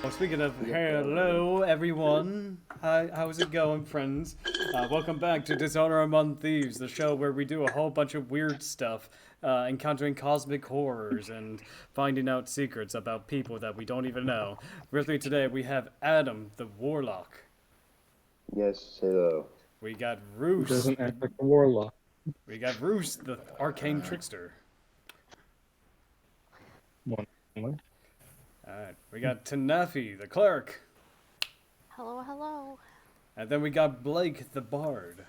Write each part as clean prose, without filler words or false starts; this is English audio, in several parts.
Well, speaking of hello, everyone. Hi, how's it going, friends? Welcome back to Dishonor Among Thieves, the show where we do a whole bunch of weird stuff, encountering cosmic horrors and finding out secrets about people that we don't even know. With me today, we have Adam, the Warlock. Yes, hello. We got He Roos. doesn't act like a warlock. We got Roos, the arcane trickster. One way. Alright, we got Tanafi, the cleric. Hello, hello. And then we got Blake, the bard.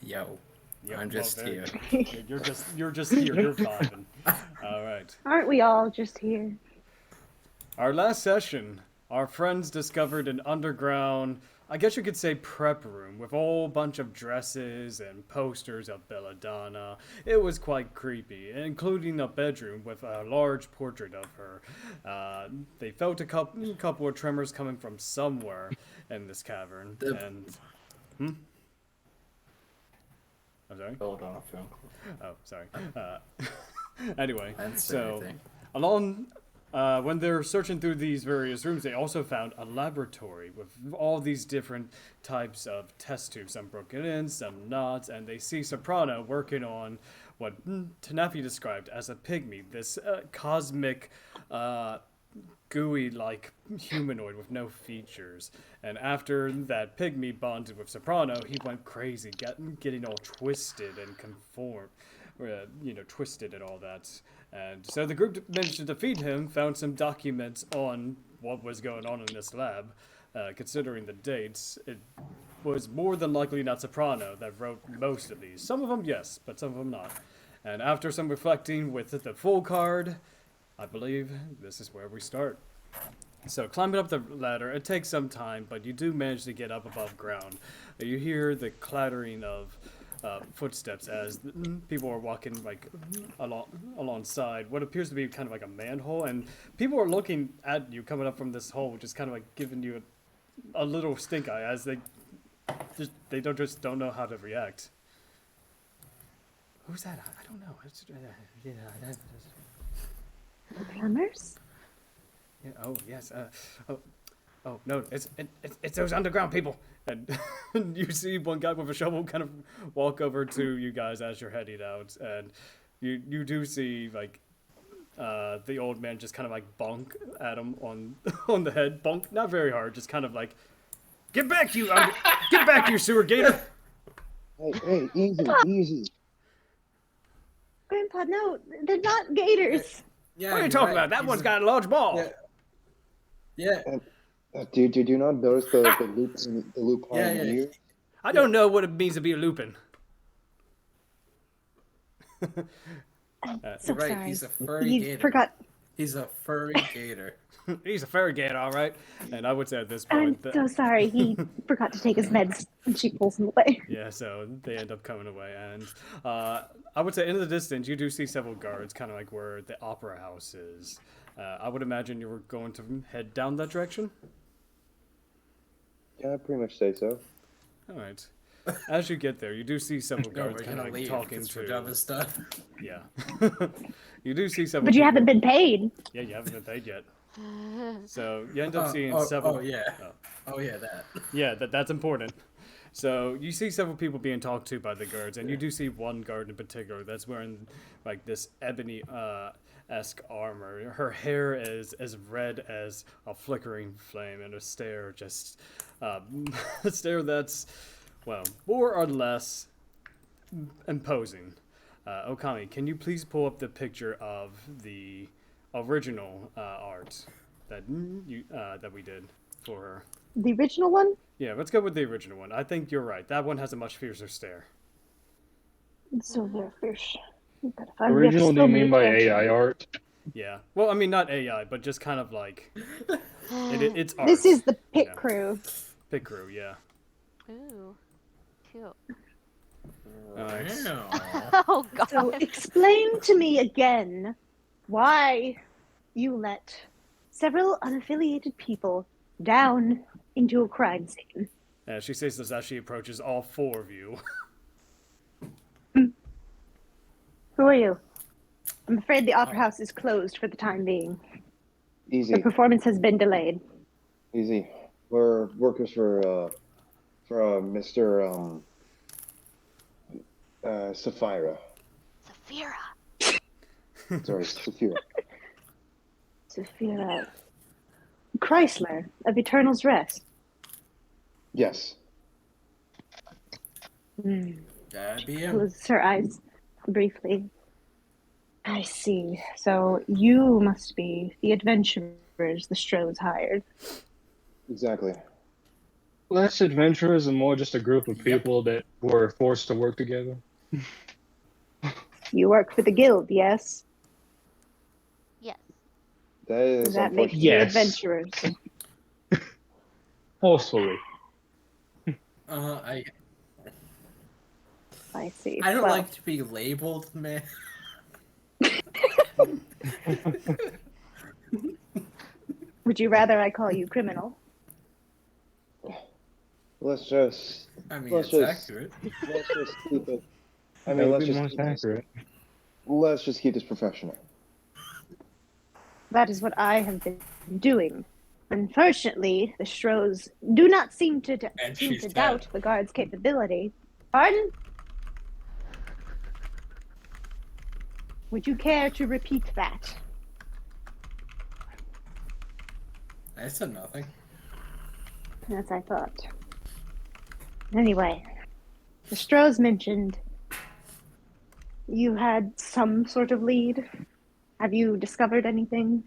Yo, Yep, I'm just well, here. You're just here. You're vibing. All right. Aren't we all just here? Our last session, our friends discovered an underground, I guess you could say prep room with a whole bunch of dresses and posters of Belladonna. It was quite creepy, including a bedroom with a large portrait of her. They felt a couple of tremors coming from somewhere in this cavern. I'm sorry? Hold on, film. Oh, sorry. Anyway, I didn't say so anything. when they're searching through these various rooms, they also found a laboratory with all these different types of test tubes. Some broken in, some not, and they see Soprano working on what Tanafi described as a pygmy, this cosmic, gooey-like humanoid with no features. And after that pygmy bonded with Soprano, he went crazy, getting all twisted and twisted and all that. And so the group managed to defeat him, found some documents on what was going on in this lab. Considering the dates, it was more than likely not Soprano that wrote most of these. Some of them, yes, but some of them not. And after some reflecting with the full card, I believe this is where we start. So climbing up the ladder, it takes some time, but you do manage to get up above ground. You hear the clattering of footsteps as people are walking like alongside what appears to be kind of like a manhole, and people are looking at you coming up from this hole, which is kind of like giving you a little stink eye as they don't know how to react. Who's that? I don't know. The plumbers? Yeah, oh yes. Oh no! It's those underground people. And you see one guy with a shovel kind of walk over to you guys as you're heading out, and you do see like the old man just kind of like bonk at him on the head. Bonk, not very hard, just kind of like, get back you sewer gator. Hey, easy. Grandpa, no, they're not gators. Yeah, What are you you're talking right. about? That He's one's a- got a large ball. Yeah. Dude, did you not notice the loop on Yeah, the yeah. ear? I don't know what it means to be a lupin. So You're right, sorry. he's a furry You gator. forgot. He's a furry gator. He's a fairy gator, all right. And I would say at this I'm point, so sorry. He forgot to take his meds, and she pulls him away. yeah, so they end up coming away, and I would say in the distance you do see several guards, kind of like where the opera house is. I would imagine you were going to head down that direction. Yeah, I pretty much say so. All right. As you get there, you do see several No, guards we're kind gonna of like leave talking because we're to. done with stuff. Yeah. You do see several. But you people- haven't been paid. Yeah, you haven't been paid yet. So you end up seeing several. Oh yeah. Oh. Oh yeah, that. Yeah, that's important. So you see several people being talked to by the guards, and you do see one guard in particular that's wearing like this ebony esque armor. Her hair is as red as a flickering flame, and a stare just a stare that's, well, more or less imposing. Okami, can you please pull up the picture of the original art that that we did for her? The original one? Yeah, let's go with the original one. I think you're right. That one has a much fiercer stare. So they're fish. But if I Original, do you mean by attention- AI art? Yeah. Well, I mean, not AI, but just kind of like it's art. This is the pit Yeah. crew. Pit crew, yeah. Ooh, cute. Nice. Oh god. So explain to me again why you let several unaffiliated people down into a crime scene. She says this as she approaches all four of you. Who are you? I'm afraid the Opera House is closed for the time being. The Easy, performance has been delayed. easy. We're workers for Mr. Sapphira. Saphira. Sorry, Saphira. Sophia Chrysler of Eternal's Rest. Yes. Gotta be him. Closes her eyes briefly. I see. So you must be the adventurers the Strohs hired. Exactly. Less adventurers and more just a group of Yep. people that were forced to work together. You work for the guild, yes? Yes. That is That makes unfortunate. you Yes. adventurers. Forcefully. I I see. don't Well, like to be labeled, man. would you rather I call you criminal? Let's just I mean, Let's it's just- accurate. let's just keep it. I That mean, would let's be just most keep this, accurate. let's just keep this professional. That is what I have been doing. Unfortunately, the Strohs do not seem to And seem she's to dead. doubt the guard's capability. Pardon? Would you care to repeat that? I said nothing. As I thought. Anyway, the Strohs mentioned you had some sort of lead. Have you discovered anything?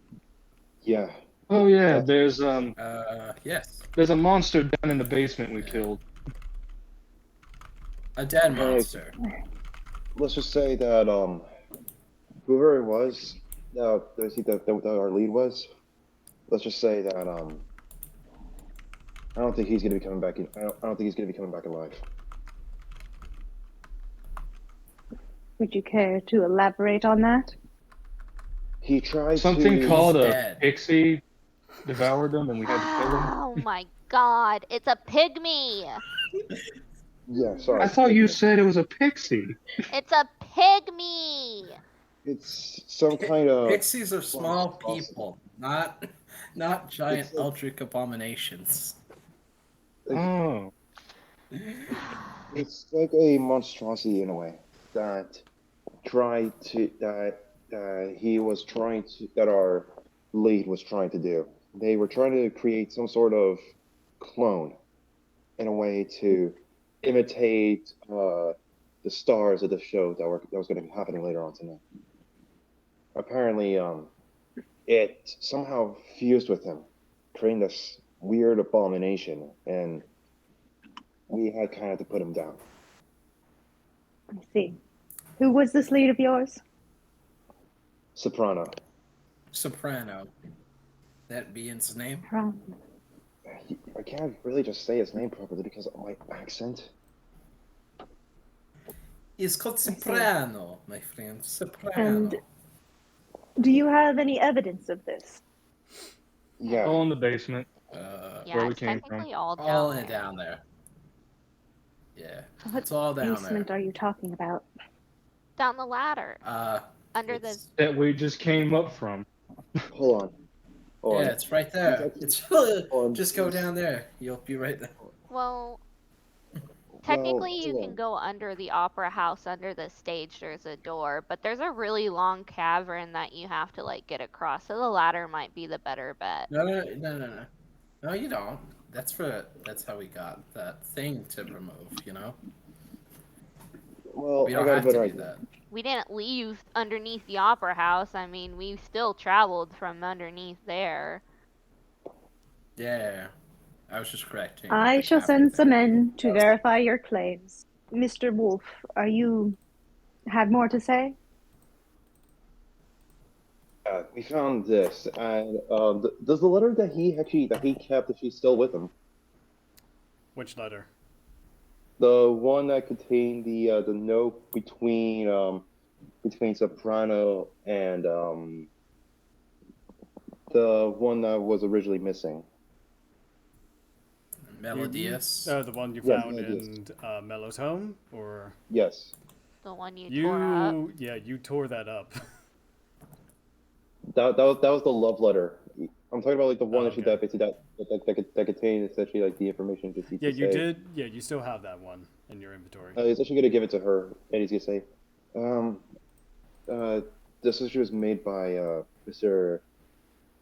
Yeah. Oh yeah, there's Yes. a monster down in the basement we killed. A dead Hey. monster. Let's just say that whoever it was, that our lead was. Let's just say that I don't think he's gonna be coming back. I don't think he's gonna be coming back alive. Would you care to elaborate on that? He tried Something to. called a dead. pixie devoured him and we had to kill him. Oh my god, it's a pygmy! Yeah, sorry. I thought you said it was a pixie. It's a pygmy! It's some kind of. Pixies are small monstrosity. people, not giant It's like- eldritch abominations. Oh. It's like a monstrosity in a way that tried to that our lead was trying to do. They were trying to create some sort of clone in a way to imitate the stars of the show that was going to be happening later on tonight. Apparently, it somehow fused with him, creating this weird abomination, and we had kind of to put him down. I see. Who was this lead of yours? Soprano. Soprano. That being's name? I can't really just say his name properly because of my accent. It's called Soprano, my friend. Soprano. And do you have any evidence of this? Yeah. All in the basement. Yeah, Where we it's came from. technically all down all there. down there. Yeah. What It's all down basement there. are you talking about? Down the ladder. Under the... It's- That we just came up from. Hold on. Hold on. Yeah, it's right there. It's just go down there. You'll be right there. Well, technically you hold can on. go under the opera house, under the stage there's a door, but there's a really long cavern that you have to like get across, so the ladder might be the better bet. No. No, you don't. That's how we got that thing to remove, you know? Well, We I don't got a have to better do idea. that. We didn't leave underneath the opera house. I mean, we still traveled from underneath there. Yeah. I was just correcting. I the shall captain send some there. men to verify your claims. Mr. Wolf, have more to say? We found this, and does the letter that he kept, if he's still with him, Which letter? the one that contained the note between Soprano and the one that was originally missing. Melodious. Oh, the one you Yeah, found Melodious. in Mello's home? Or Yes. The one you tore up. you tore that up. that was the love letter. I'm talking about like the one Oh, that she okay. that basically that contains essentially like the information just Yeah, to you say. did. Yeah, you still have that one in your inventory. He's actually gonna give it to her, and he's gonna say, um, uh, this was made by Mr.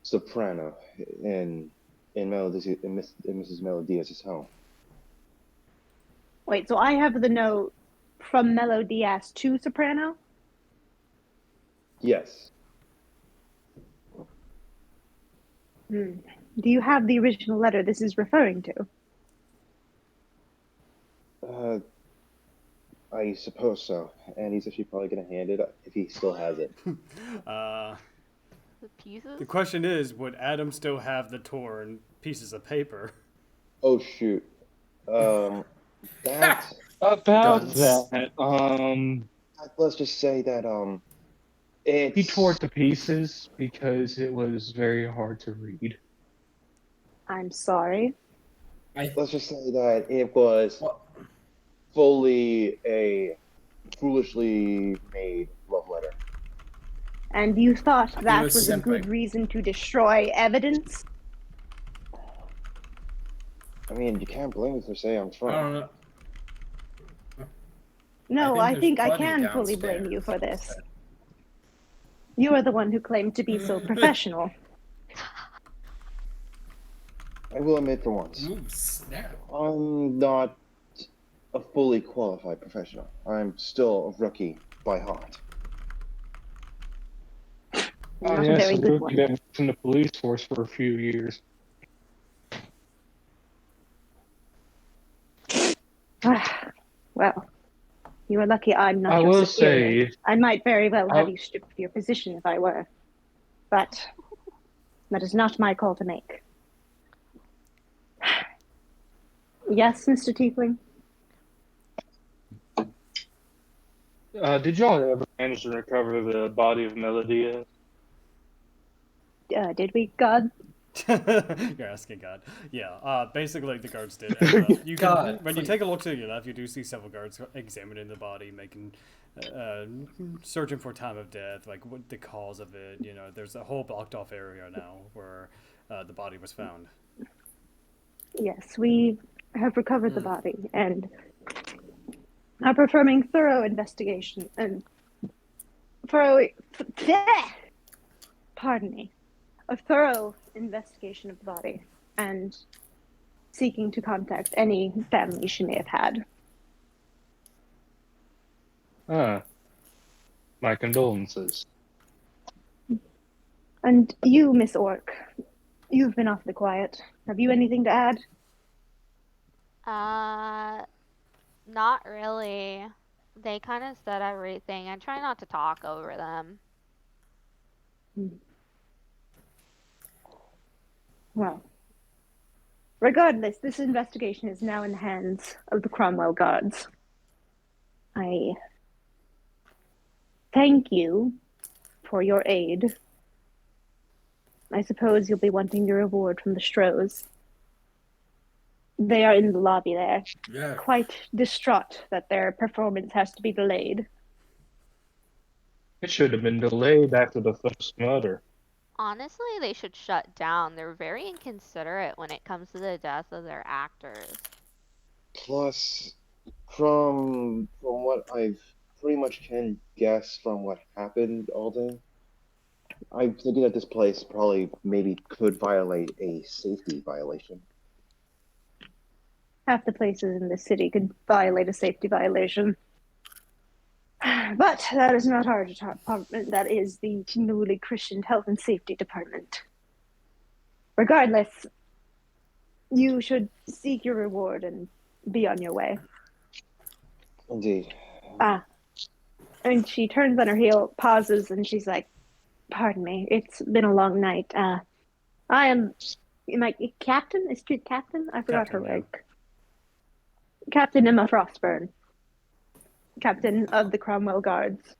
Soprano in Mrs. Melodias' home. Wait, so I have the note from Mellow Diaz to Soprano? Yes. Do you have the original letter this is referring to? I suppose so. And he's actually probably gonna hand it if he still has it. Uh, The pieces? the question is, would Adam still have the torn pieces of paper? Oh shoot. That About Guns. that, let's just say that he it's tore it to pieces because it was very hard to read. I'm sorry. let's just say that it was Well, fully a foolishly made love letter. And you thought that was was a good simping. reason to destroy evidence? I mean, you can't blame me for saying I'm I trying. don't know. No, I I think think there's I plenty can fully blame you for downstairs. this. You are the one who claimed to be so professional. I will admit for once, Ooh, snap. I'm not a fully qualified professional. I'm still a rookie by heart. Not a Yes, very a good rookie one. that was in the police force for a few years. Well, you are lucky I'm not I your will superior. say, I might very well have I- you stripped of your position if I were. But that is not my call to make. Yes, Mr. Tiefling? did y'all ever manage to recover the body of Melodia? Did we, God? You're asking God. Yeah, basically the guards did. And, you can, God, when you please. take a look to your left, you do see several guards examining the body, making, searching for time of death, like what the cause of it. You know, there's a whole blocked off area now where the body was found. Yes, we have recovered the body and are performing thorough investigation and pardon me, a thorough investigation of the body and seeking to contact any family she may have had. My condolences. And you, Miss Orc, you've been awfully quiet. Have you anything to add? Not really. They kind of said everything. I try not to talk over them. Well, regardless, this investigation is now in the hands of the Cromwell Guards. I thank you for your aid. I suppose you'll be wanting your reward from the Strohs. They are in the lobby there, Yeah. quite distraught that their performance has to be delayed. It should have been delayed after the first murder. Honestly, they should shut down. They're very inconsiderate when it comes to the death of their actors. Plus, from what I've pretty much can guess from what happened all day, I'm thinking that this place probably maybe could violate a safety violation. Half the places in the city could violate a safety violation. But that is not our department. That is the newly christened Health and Safety Department. Regardless, you should seek your reward and be on your way. Indeed. And she turns on her heel, pauses, and she's like, "Pardon me, it's been a long night. I am I captain? Is she captain? I forgot her Captain, yeah. rank. Captain Emma Frostburn, captain of the Cromwell Guards.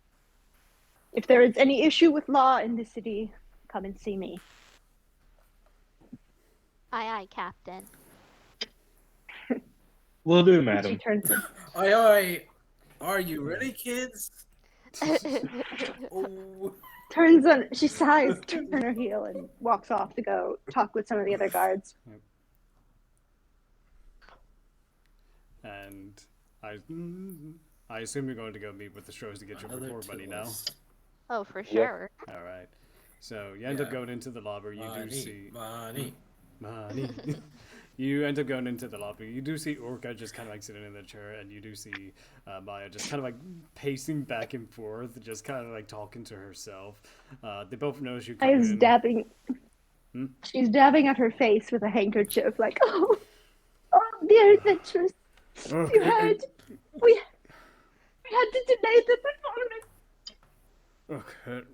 If there is any issue with law in the city, come and see me." Aye, aye, Captain. Will do, She madam. turns. Aye, aye. Are you ready, kids? Oh. Turns on, she sighs, turns on her heel, and walks off to go talk with some of the other guards. And I assume you're going to go meet with the Stros to get your Another reward money to now. list. Oh, for sure. All right. So you end up Yeah. going into the lobby. You do Money, see money. money. You end up going into the lobby. You do see Orca just kind of like sitting in the chair, and you do see Maya just kind of like pacing back and forth, just kind of like talking to herself. They both notice you come Maya's in. dabbing. Hmm? She's dabbing at her face with a handkerchief, like, oh, dear adventurers. Okay, You heard? We had to delay the performance. Okay.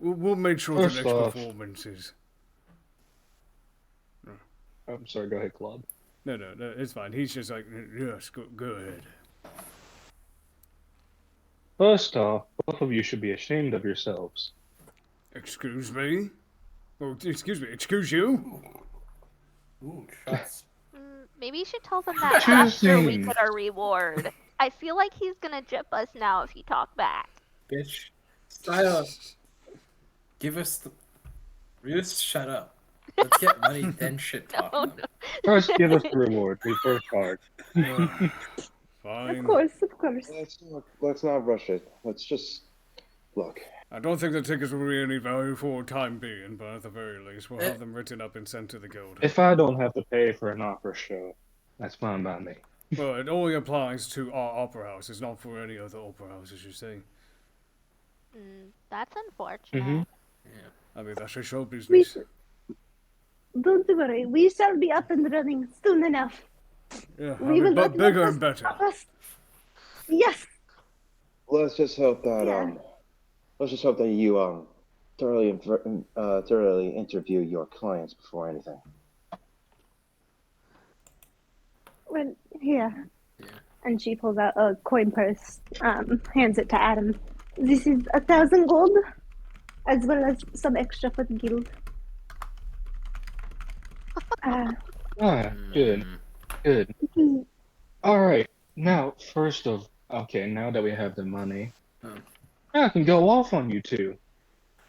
We'll make sure First the next off- performance is. I'm sorry, go ahead, Claude. No, it's fine. He's just like, yes, go ahead. First off, both of you should be ashamed of yourselves. Excuse me? Oh, excuse me. Excuse you? Ooh, shots. Maybe you should tell them that after we Choosing. get our reward. I feel like he's gonna jip us now if you talk back. Bitch. Silence. Give us the. Just shut up. Let's get money, then shit talk. Oh, them. no. First, give us the reward. We first hard. Fine. Of course, of course. Let's not rush it. Let's just look. I don't think the tickets will be any value for the time being, but at the very least, we'll have them written up and sent to the guild. If I don't have to pay for an opera show, that's fine by me. Well, it only applies to our opera house. It's not for any other opera houses, you see. That's unfortunate. Mhm. I mean, that's a show We, business. don't worry, we shall be up and running soon enough. Yeah, I We mean, will but not bigger let and better. us- Yes. Let's just hope that Yeah. let's just hope that you thoroughly interview your clients before anything. Well, here. Yeah. And she pulls out a coin purse, hands it to Adam. This is 1,000 gold, as well as some extra for the guild. Good. Good. Alright, now, now that we have the money, I can go off on you two.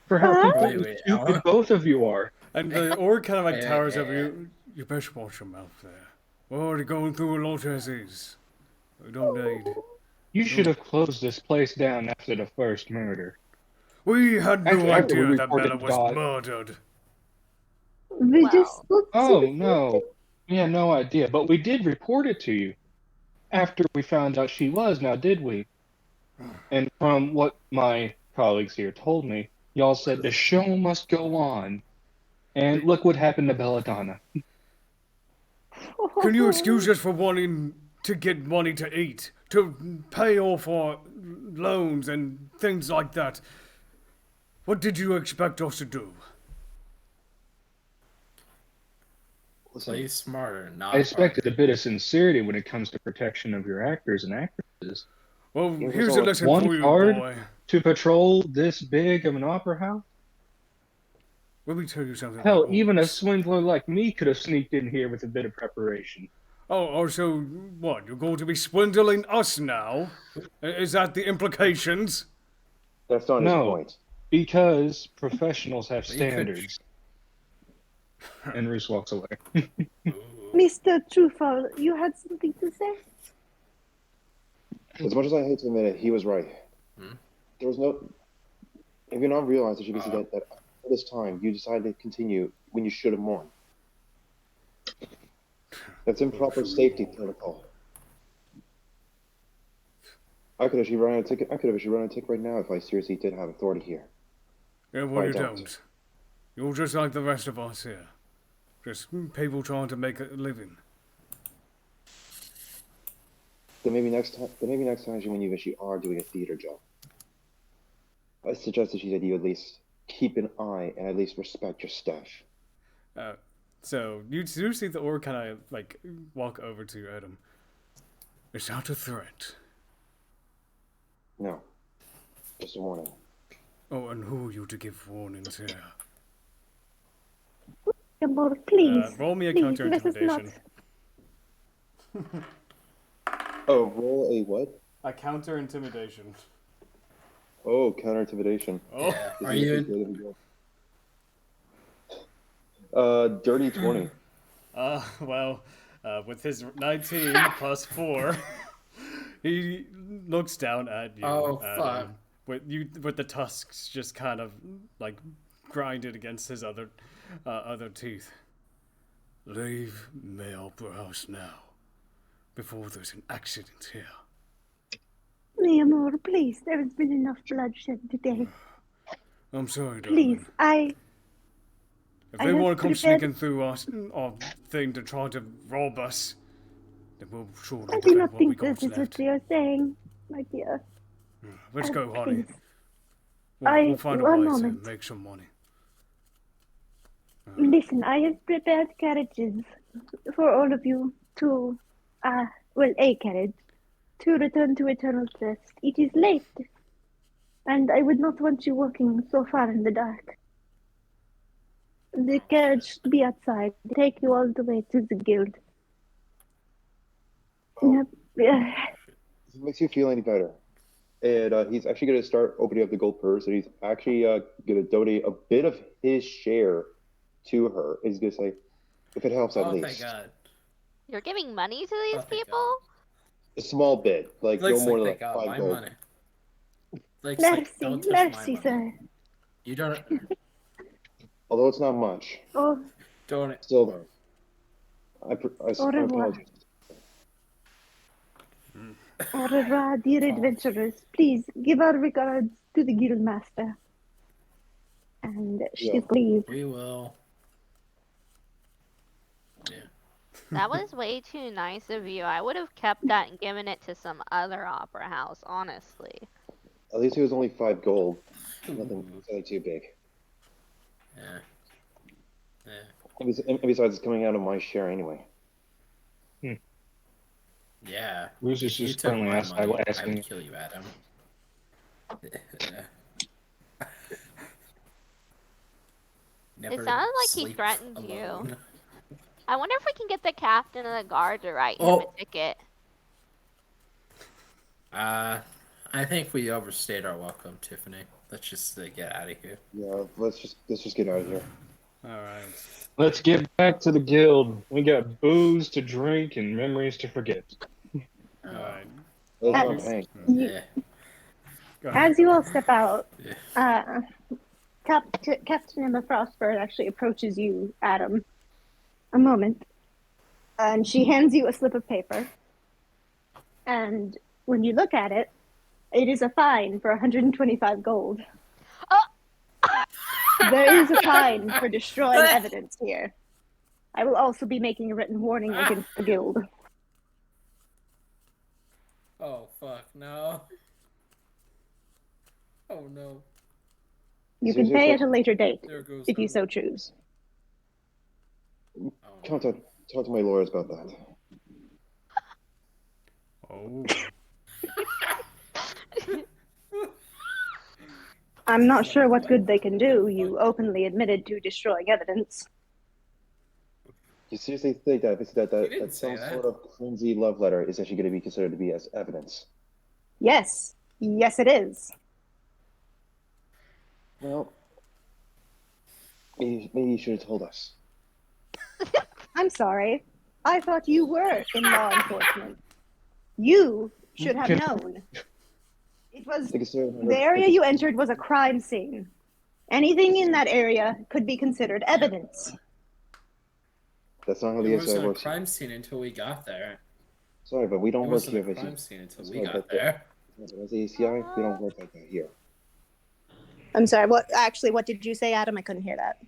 For how completely Wait, stupid both of you are. And the orc kind of like Hey, towers hey, over you. You best watch your mouth there. We're already going through a lot as is. We don't need. You should have closed this place down after the first murder. We had no Actually, after we idea that reported Bella was God. murdered. We Well. just looked Oh, to- no. We had no idea, but we did report it to you. After we found out she was, now did we? And from what my colleagues here told me, y'all said the show must go on. And look what happened to Belladonna. Can you excuse us for wanting to get money to eat, to pay off our loans and things like that? What did you expect us to do? Play smarter, not I expected a bit of sincerity when it comes to protection of your actors and actresses. Well, It was here's a all lesson one for you, card? boy. To patrol this big of an opera house? Let me tell you something. Hell, about even a orcs. swindler like me could have sneaked in here with a bit of preparation. Oh, so what? You're going to be swindling us now? Is that the implications? That's not No. his point. Because professionals have You could- standards. And Roos walks away. Mr. Truefall, you had something to say? As much as I hate to admit it, he was right. There was no. Have you not realized that you can see that at this time you decided to continue when you should have mourned? That's improper safety protocol. I could actually run a ticket. I could have actually run a ticket right now if I seriously did have authority here. Yeah, well, I you don't. don't. You're just like the rest of us here. Just people trying to make a living. Then maybe next time when you actually are doing a theater job, I suggest that you at least keep an eye and at least respect your staff. So you do see the orc kind of like walk over to Adam. It's not a threat. No, just a warning. Oh, and who are you to give warnings here? Gambor, please. Roll me a please, counter let us not. intimidation. Oh, roll a what? A counter intimidation. Oh, counter intimidation. Oh, Yeah. Are you? Dirty 20. Well, with his 19 plus 4, he looks down at you, Oh, Adam, fuck. with the tusks just kind of like grinded against his other teeth. Leave my opera house now, before there's an accident here. Mi amor, please, there has been enough bloodshed today. I'm sorry, Please, darling. If I they have want to come prepared- sneaking through our thing to try to rob us, then we'll surely I do defend not what we think got this is what left. they are saying, my dear. Let's go, honey. Please. We'll find a one way moment. to make some money. Listen, I have prepared carriages for all of you to, a carriage, to return to Eternal Rest. It is late, and I would not want you walking so far in the dark. The carriage be outside, take you all the way to the guild. Yep. Yeah. If it makes you feel any better. And he's actually going to start opening up the gold purse, and he's actually going to donate a bit of his share to her. He's going to say, if it helps at Oh, least. thank God. You're giving money to these Oh, thank people? A small bit, like Blake's no more than thank like God, 5 my gold. money. Blake's like, Merci, don't touch my merci, money. sir. You don't. Although it's not much. Oh, Don't. Still though. I Au revoir. apologize. Au revoir, dear adventurers. Please give our regards to the guild master. And she's Yeah. leave. We will. Yeah. That was way too nice of you. I would have kept that and given it to some other opera house, honestly. At least it was only 5 gold. Nothing too big. Yeah. Yeah. And besides, it's coming out of my share anyway. Yeah. Who's If you just took currently my asking? money, I would kill you, Adam. Never sounded like he sleep threatened alone. you. I wonder if we can get the captain of the guard to write him Oh. a ticket. I think we overstayed our welcome, Tiffany. Let's just get out of here. Yeah, let's just get out of here. Alright. Let's get back to the guild. We got booze to drink and memories to forget. Alright. Let's As- not hang. Yeah. Go ahead. As you all step out, Yeah. Captain Emma Frostbird actually approaches you, Adam. A moment. And she hands you a slip of paper. And when you look at it, it is a fine for 125 gold. There is a fine for destroying evidence here. I will also be making a written warning against the guild. Oh, fuck, no. Oh, no. You can pay at a later date, There goes if you the- so choose. Oh, Talk to my lawyers about that. Oh. I'm not sure what good they can do. You openly admitted to destroying evidence. You seriously think that didn't say some that. sort of flimsy love letter is actually going to be considered to be as evidence? Yes. Yes, it is. Well, maybe you should have told us. I'm sorry. I thought you were in law enforcement. You should have known. It was the area you entered was a crime scene. Anything in that area could be considered evidence. That's not how It the ACI wasn't a works. crime scene until we got there. Sorry, but we It don't work wasn't here. a But crime scene until we Sorry, got but- there. as the ACI, we don't work like that here. I'm sorry, what did you say, Adam? I couldn't hear that.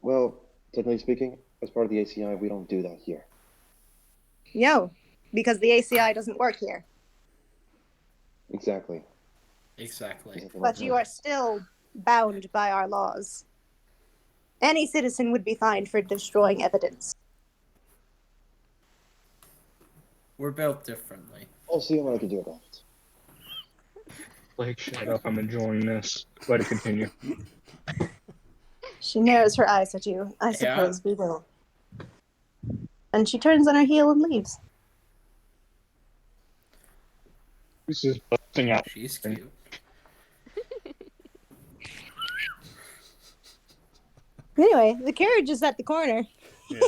Well, technically speaking, as part of the ACI, we don't do that here. No, because the ACI doesn't work here. Exactly. Exactly. But you are still bound by our laws. Any citizen would be fined for destroying evidence. We're built differently. I'll see what I can do about it. Blake, shut up. I'm enjoying this. Let it continue. She narrows her eyes at you. I suppose we will. And she turns on her heel and leaves. This is busting out. She's cute. Anyway, the carriage is at the corner. Yes.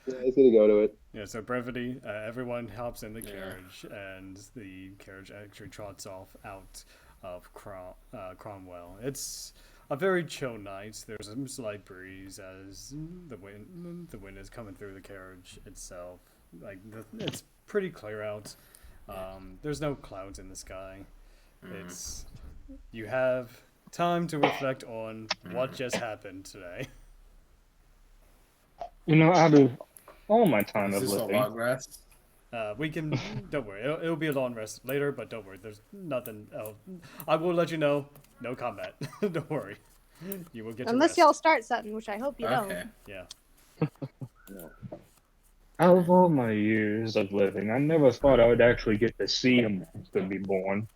Yeah, he's gonna go to it. Yeah, so brevity, everyone hops in the carriage, and the carriage actually trots off out of Cromwell. It's a very chill night. There's a slight breeze as the wind is coming through the carriage itself. Like it's pretty clear out. There's no clouds in the sky. It's you have time to reflect on what just happened today. You know, out of all my time Is of this a living, long rest? We can. Don't worry. It'll be a long rest later, but don't worry. There's nothing. I will let you know. No combat. Don't worry. You will get to Unless rest. y'all start something, which I hope you don't. Okay. Yeah. out of all my years of living, I never thought I would actually get to see a monster be born.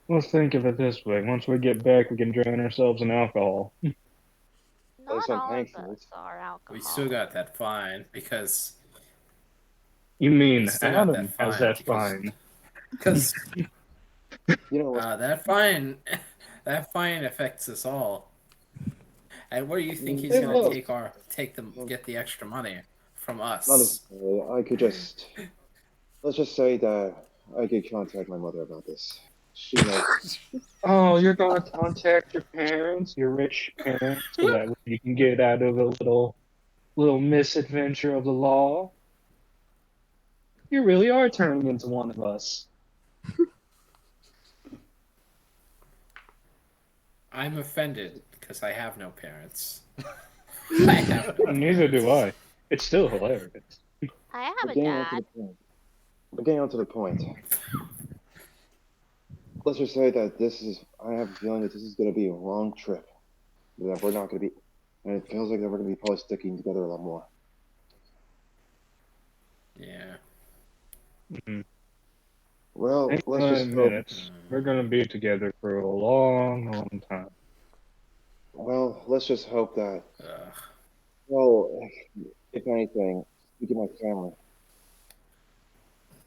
Well, think of it this way. Once we get back, we can drown ourselves in alcohol. Not sounds all of painful. us are alcohol. We still got that fine because You mean still got Adam that has fine that because- fine? because You know what? that fine affects us all. And where do you think he's It gonna will. get the extra money from us? Not necessarily. I could just let's just say that I could contact my mother about this. She knows. Oh, you're gonna contact your parents, your rich parents, so that you can get out of a little misadventure of the law. You really are turning into one of us. I'm offended because I have no parents. I have no Neither do parents. I. It's still hilarious. I have But a getting on to dad. the point. But getting on to the point. Let's just say that I have a feeling that this is going to be a long trip. That we're not going to be, and it feels like that we're going to be probably sticking together a lot more. Yeah. Mhm. Well, In let's just 5 hope. minutes, we're gonna be together for a long, long time. Well, let's just hope that. Ugh. Well, if anything, speaking of my family,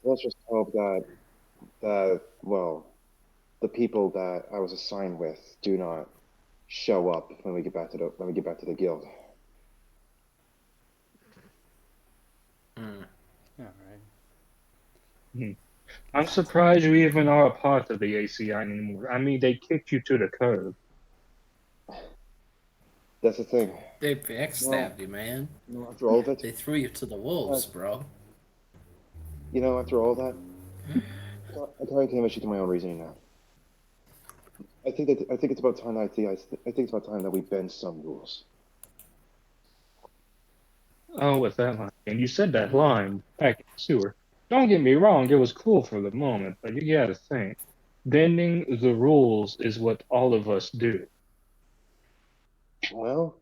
let's just hope that well, the people that I was assigned with do not show up when we get back to the guild. Mm. All right. I'm surprised you even are a part of the ACI anymore. I mean, they kicked you to the curb. That's the thing. They backstabbed you, man. After all of it, They threw you to the wolves, bro. after all that, I kind of came at you to my own reasoning now. I think it's about time. I think it's about time that we bend some rules. Oh, with that line. And you said that line back in the sewer. Don't get me wrong, it was cool for the moment, but you gotta think. Bending the rules is what all of us do. Well,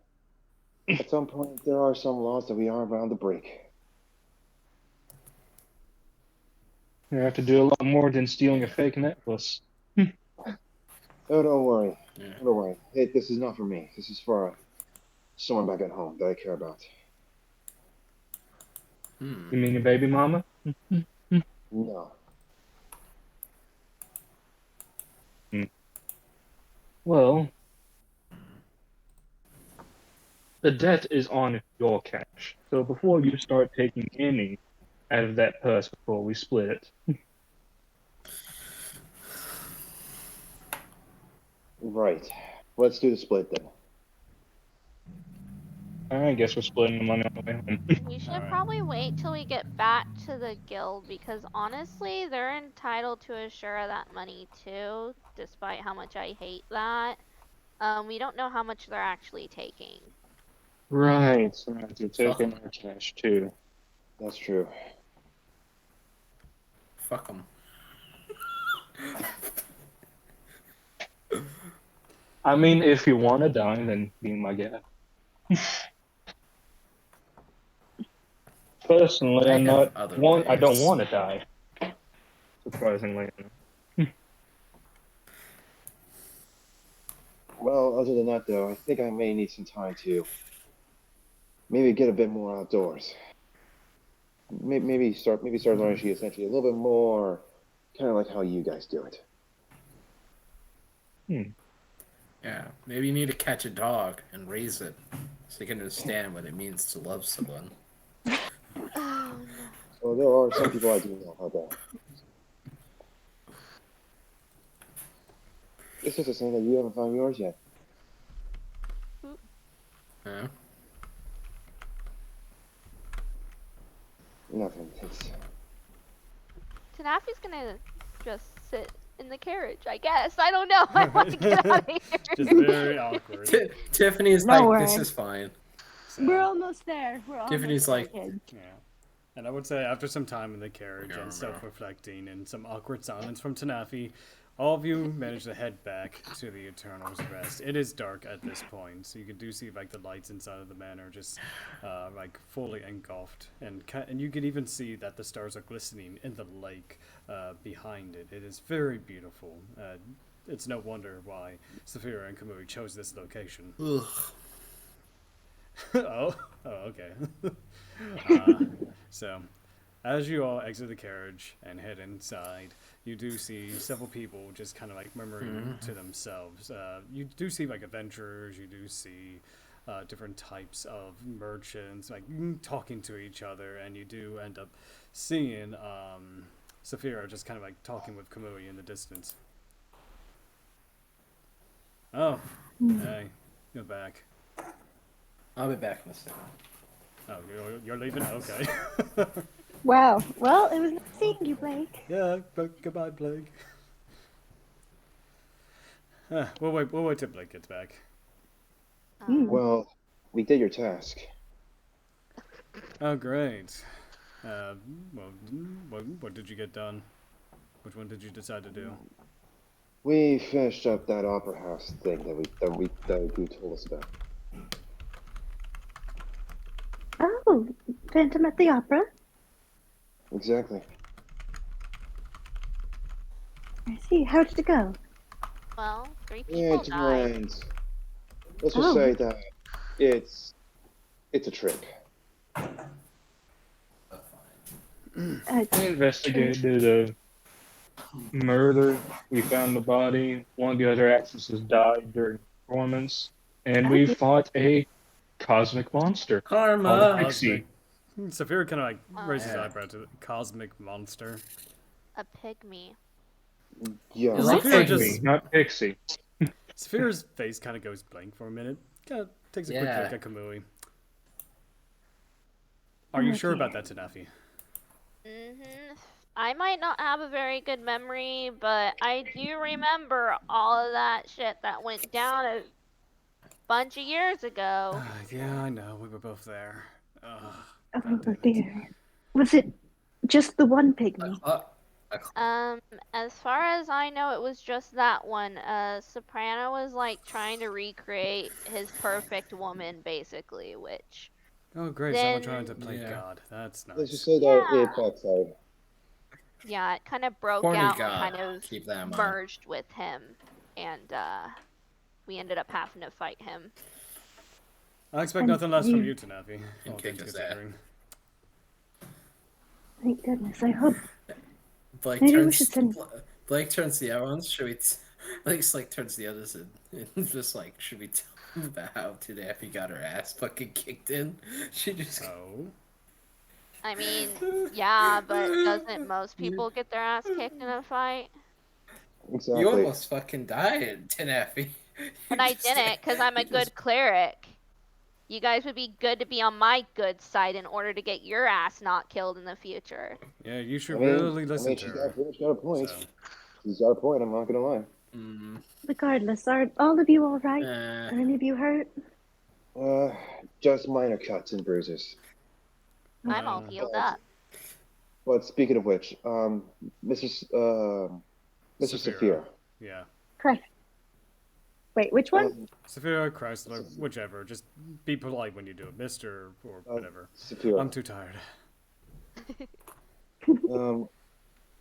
at some point, there are some laws that we are bound to break. You have to do a lot more than stealing a fake necklace. Oh, don't worry. Yeah. Don't worry. Hey, this is not for me. This is for someone back at home that I care about. Hmm. You mean your baby mama? No. Well, the debt is on your cash. So before you start taking any out of that purse before we split it, Right. Let's do the split then. I guess we're splitting the money on the way home. We should Alright. probably wait till we get back to the guild because honestly, they're entitled to a share of that money too, despite how much I hate that. We don't know how much they're actually taking. Right, you're Fuck taking 'em. our cash too. That's true. Fuck them. I mean, if you want to die, then be my guest. Personally, I I'm have not other I don't ways. want to die. Surprisingly enough. Well, other than that, though, I think I may need some time to maybe get a bit more outdoors. Maybe start learning she essentially a little bit more, kind of like how you guys do it. Yeah, maybe you need to catch a dog and raise it so you can understand what it means to love someone. Oh no. Well, there are some people I do know how that. It's just a saying that you haven't found yours yet. Yeah. Nothing. It's... Tanafi's gonna just sit in the carriage, I guess. I don't know. I want to get out of here. Just very awkward. Tiffany's No like, this worry. is fine. So, We're almost there. We're Tiffany's almost like- there, kid. yeah. And I would say after some time in the carriage Yeah, and yeah. self-reflecting and some awkward silence from Tanafi, all of you manage to head back to the Eternal's Rest. It is dark at this point, so you do see like the lights inside of the manor just like fully engulfed, and you can even see that the stars are glistening in the lake behind it. It is very beautiful. It's no wonder why Saphira and Kamui chose this location. Ugh. oh, okay. So, as you all exit the carriage and head inside, you do see several people just kind of like murmuring to themselves. You do see like adventurers, you do see different types of merchants like talking to each other, and you do end up seeing Saphira just kind of like talking with Kamui in the distance. Oh, hey, you're back. I'll be back in a second. Oh, you're leaving? Okay. Wow. Well, it was nice seeing you, Blake. Yeah, but goodbye, Blake. We'll wait till Blake gets back. Well, we did your task. Oh, great. What did you get done? Which one did you decide to do? We finished up that opera house thing that you told us about. Oh, Phantom at the Opera. Exactly. I see. How did it go? Well, 3 Yeah, people died. and let's just Oh. say that it's a trip. Uh, We investigated a murder. We found the body. One of the other actresses died during performance. And we fought a cosmic monster called Karma! Pixie. Saphira kind of like raises his Yeah. eyebrow to the cosmic monster. A pygmy. Yeah. You like Saphira Pygmy, just not Pixie. Saphira's face kind of goes blank for a minute. Kind of takes a quick Yeah. look at Kamui. Are you sure about that, Tanafi? I might not have a very good memory, but I do remember all of that shit that went down a bunch of years ago. Yeah, I know. We were both there. Ugh. oh dear. Was it just the one pygmy? As far as I know, it was just that one. Soprano was like trying to recreate his perfect woman, basically, which Oh, great. Someone Then- trying to play Yeah. God. That's nice. Let's just say that Yeah. it backfired. yeah, it kind of broke Horny out God. and kind of Keep that in mind. merged with him, and we ended up having to fight him. I expect And nothing less from you- you, Tanafi. all kick things his ass. considering. Thank goodness. I hope. Blake Maybe we turns. should send- Blake turns the other ones. Should we? Blake's like turns the others and just like, should we tell him about how Tanafi got her ass fucking kicked in? She just. Oh. I mean, yeah, but doesn't most people get their ass kicked in a fight? Exactly. You almost fucking died, Tanafi. But I didn't, because I'm a good cleric. You guys would be good to be on my good side in order to get your ass not killed in the future. Yeah, you should I mean, really listen to she's her. pretty much got a point. So. She's got a point. I'm not gonna lie. Regardless, are all of you all right? Are any of you hurt? Just minor cuts and bruises. I'm all healed up. But speaking of which, Mrs. Saphira. Yeah. Correct. Wait, which one? Saphira, Chrysler, whichever. Just be polite when you do it, Mr. or whatever. Saphira. I'm too tired.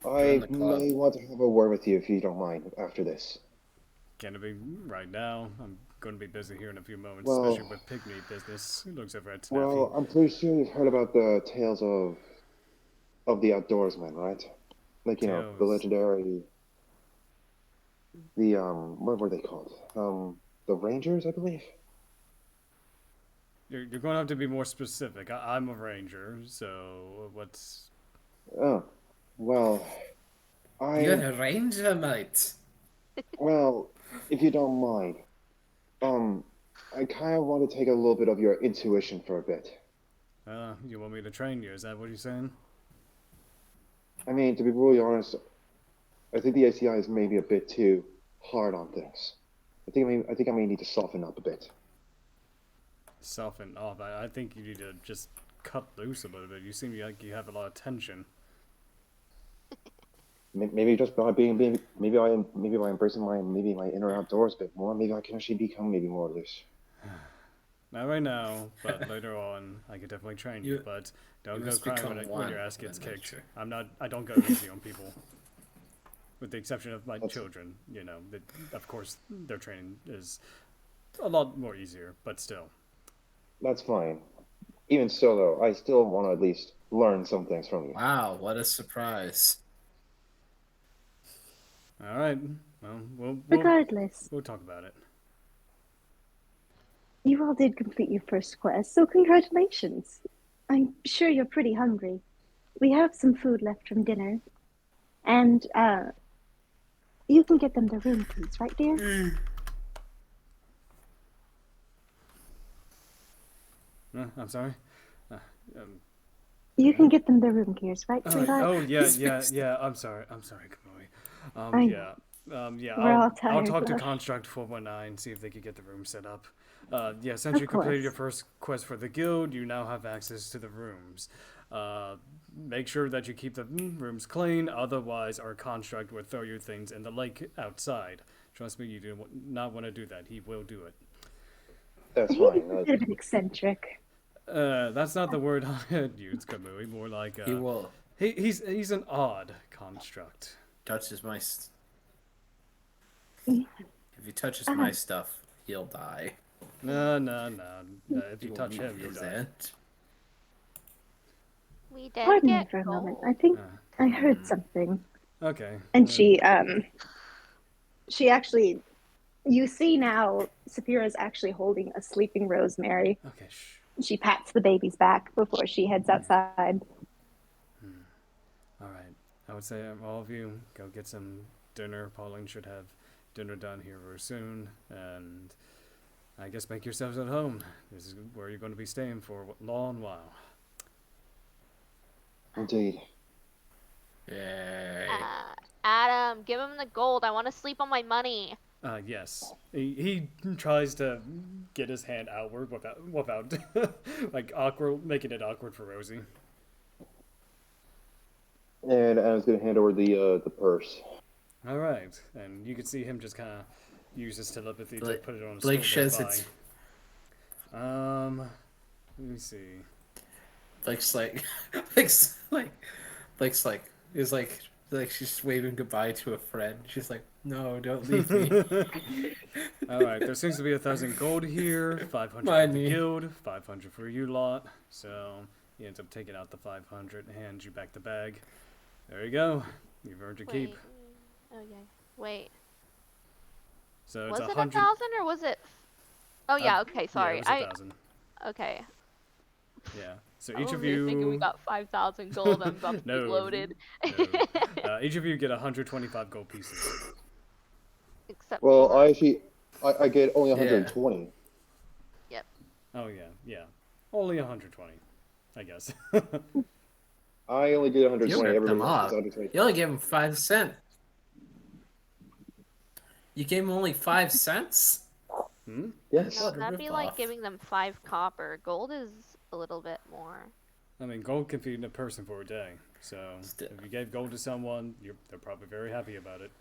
I may want to have a word with you if you don't mind after this. Can't it be right now? I'm going to be busy here in a few moments, Well- especially with pig meat business. It looks over at Snappy. Well, I'm pretty sure you've heard about the tales of the outdoorsmen, right? Like, you know, the Tales. legendary, what were they called? The Rangers, I believe. You're going to have to be more specific. I'm a ranger, so what's... Oh, well, You're a ranger, mate. well, if you don't mind, I kind of want to take a little bit of your intuition for a bit. You want me to train you? Is that what you're saying? I mean, to be really honest, I think the ACI is maybe a bit too hard on things. I think I may need to soften up a bit. Soften off. I think you need to just cut loose a little bit. You seem like you have a lot of tension. Maybe just by maybe by embracing my inner outdoors a bit more, maybe I can actually become maybe more loose. Not right now, but later on, I could definitely train you. But don't you go must crying become when one your ass gets in kicked. nature. I don't go easy on people. With the exception of my children, you know, of course, their training is a lot more easier, but still. That's fine. Even so, though, I still want to at least learn some things from you. Wow, what a surprise. All right. Well, Regardless, we'll talk about it. you all did complete your first quest, so congratulations. I'm sure you're pretty hungry. We have some food left from dinner, and you can get them the room keys, right, dear? I'm sorry. You can get them the room keys, right, sweetheart? Oh yeah. I'm sorry, Kamui. I Yeah. We're all I'll tired, talk to love. Construct 419, see if they could get the room set up. Yeah, since you Of completed your course. first quest for the guild, you now have access to the rooms. Make sure that you keep the rooms clean, otherwise our Construct will throw your things in the lake outside. Trust me, you do not want to do that. He will do it. That's He's a fine. bit of an eccentric. That's not the word I use, Kamui. More like He will he's an odd construct. touches my. Mm. If he touches my stuff, he'll die. No. If you He touch won't him, be you'll die. present. We did Pardon me get for a moment. gold. I think I heard something. Okay. And she actually, you see now, Saphira's actually holding a sleeping Rosemary. Okay. She pats the baby's back before she heads outside. All right. I would say all of you go get some dinner. Pauline should have dinner done here very soon, and I guess make yourselves at home. This is where you're going to be staying for a long while. Indeed. Yay. Adam, give him the gold. I want to sleep on my money. Yes. He tries to get his hand outward without like awkward, making it awkward for Rosie. And I was gonna hand over the purse. All right, and you can see him just kind of use his telepathy to put it on a Blake stool sheds nearby. its. Let me see. Blake's like, Blake's like, is like she's waving goodbye to a friend. She's like, no, don't leave me. All right, there seems to be 1,000 gold here, 500 for Mind the me. guild, 500 for you lot. So he ends up taking out the 500 and hands you back the bag. There you go. You've earned your keep. Oh yeah. Wait. So Was it's it 100. 1,000 or was it? Oh yeah. Okay. Sorry. Yeah, it was 1,000. Okay. Yeah. So I'm each of over here thinking we you. got 5,000 gold. I'm about to No, be loaded. no. Each of you get 125 gold pieces. Except Well, for... I get only 120. Oh yeah. Only 120, I guess. I only get 120. You ripped Everybody them else off. gets 120. You only gave him 5 cents. You gave him only 5 cents? Yes. No, What a that'd be like ripoff. giving them 5 copper. Gold is a little bit more. I mean, gold can feed a person for a day. So Still. if you gave gold to someone, they're probably very happy about it.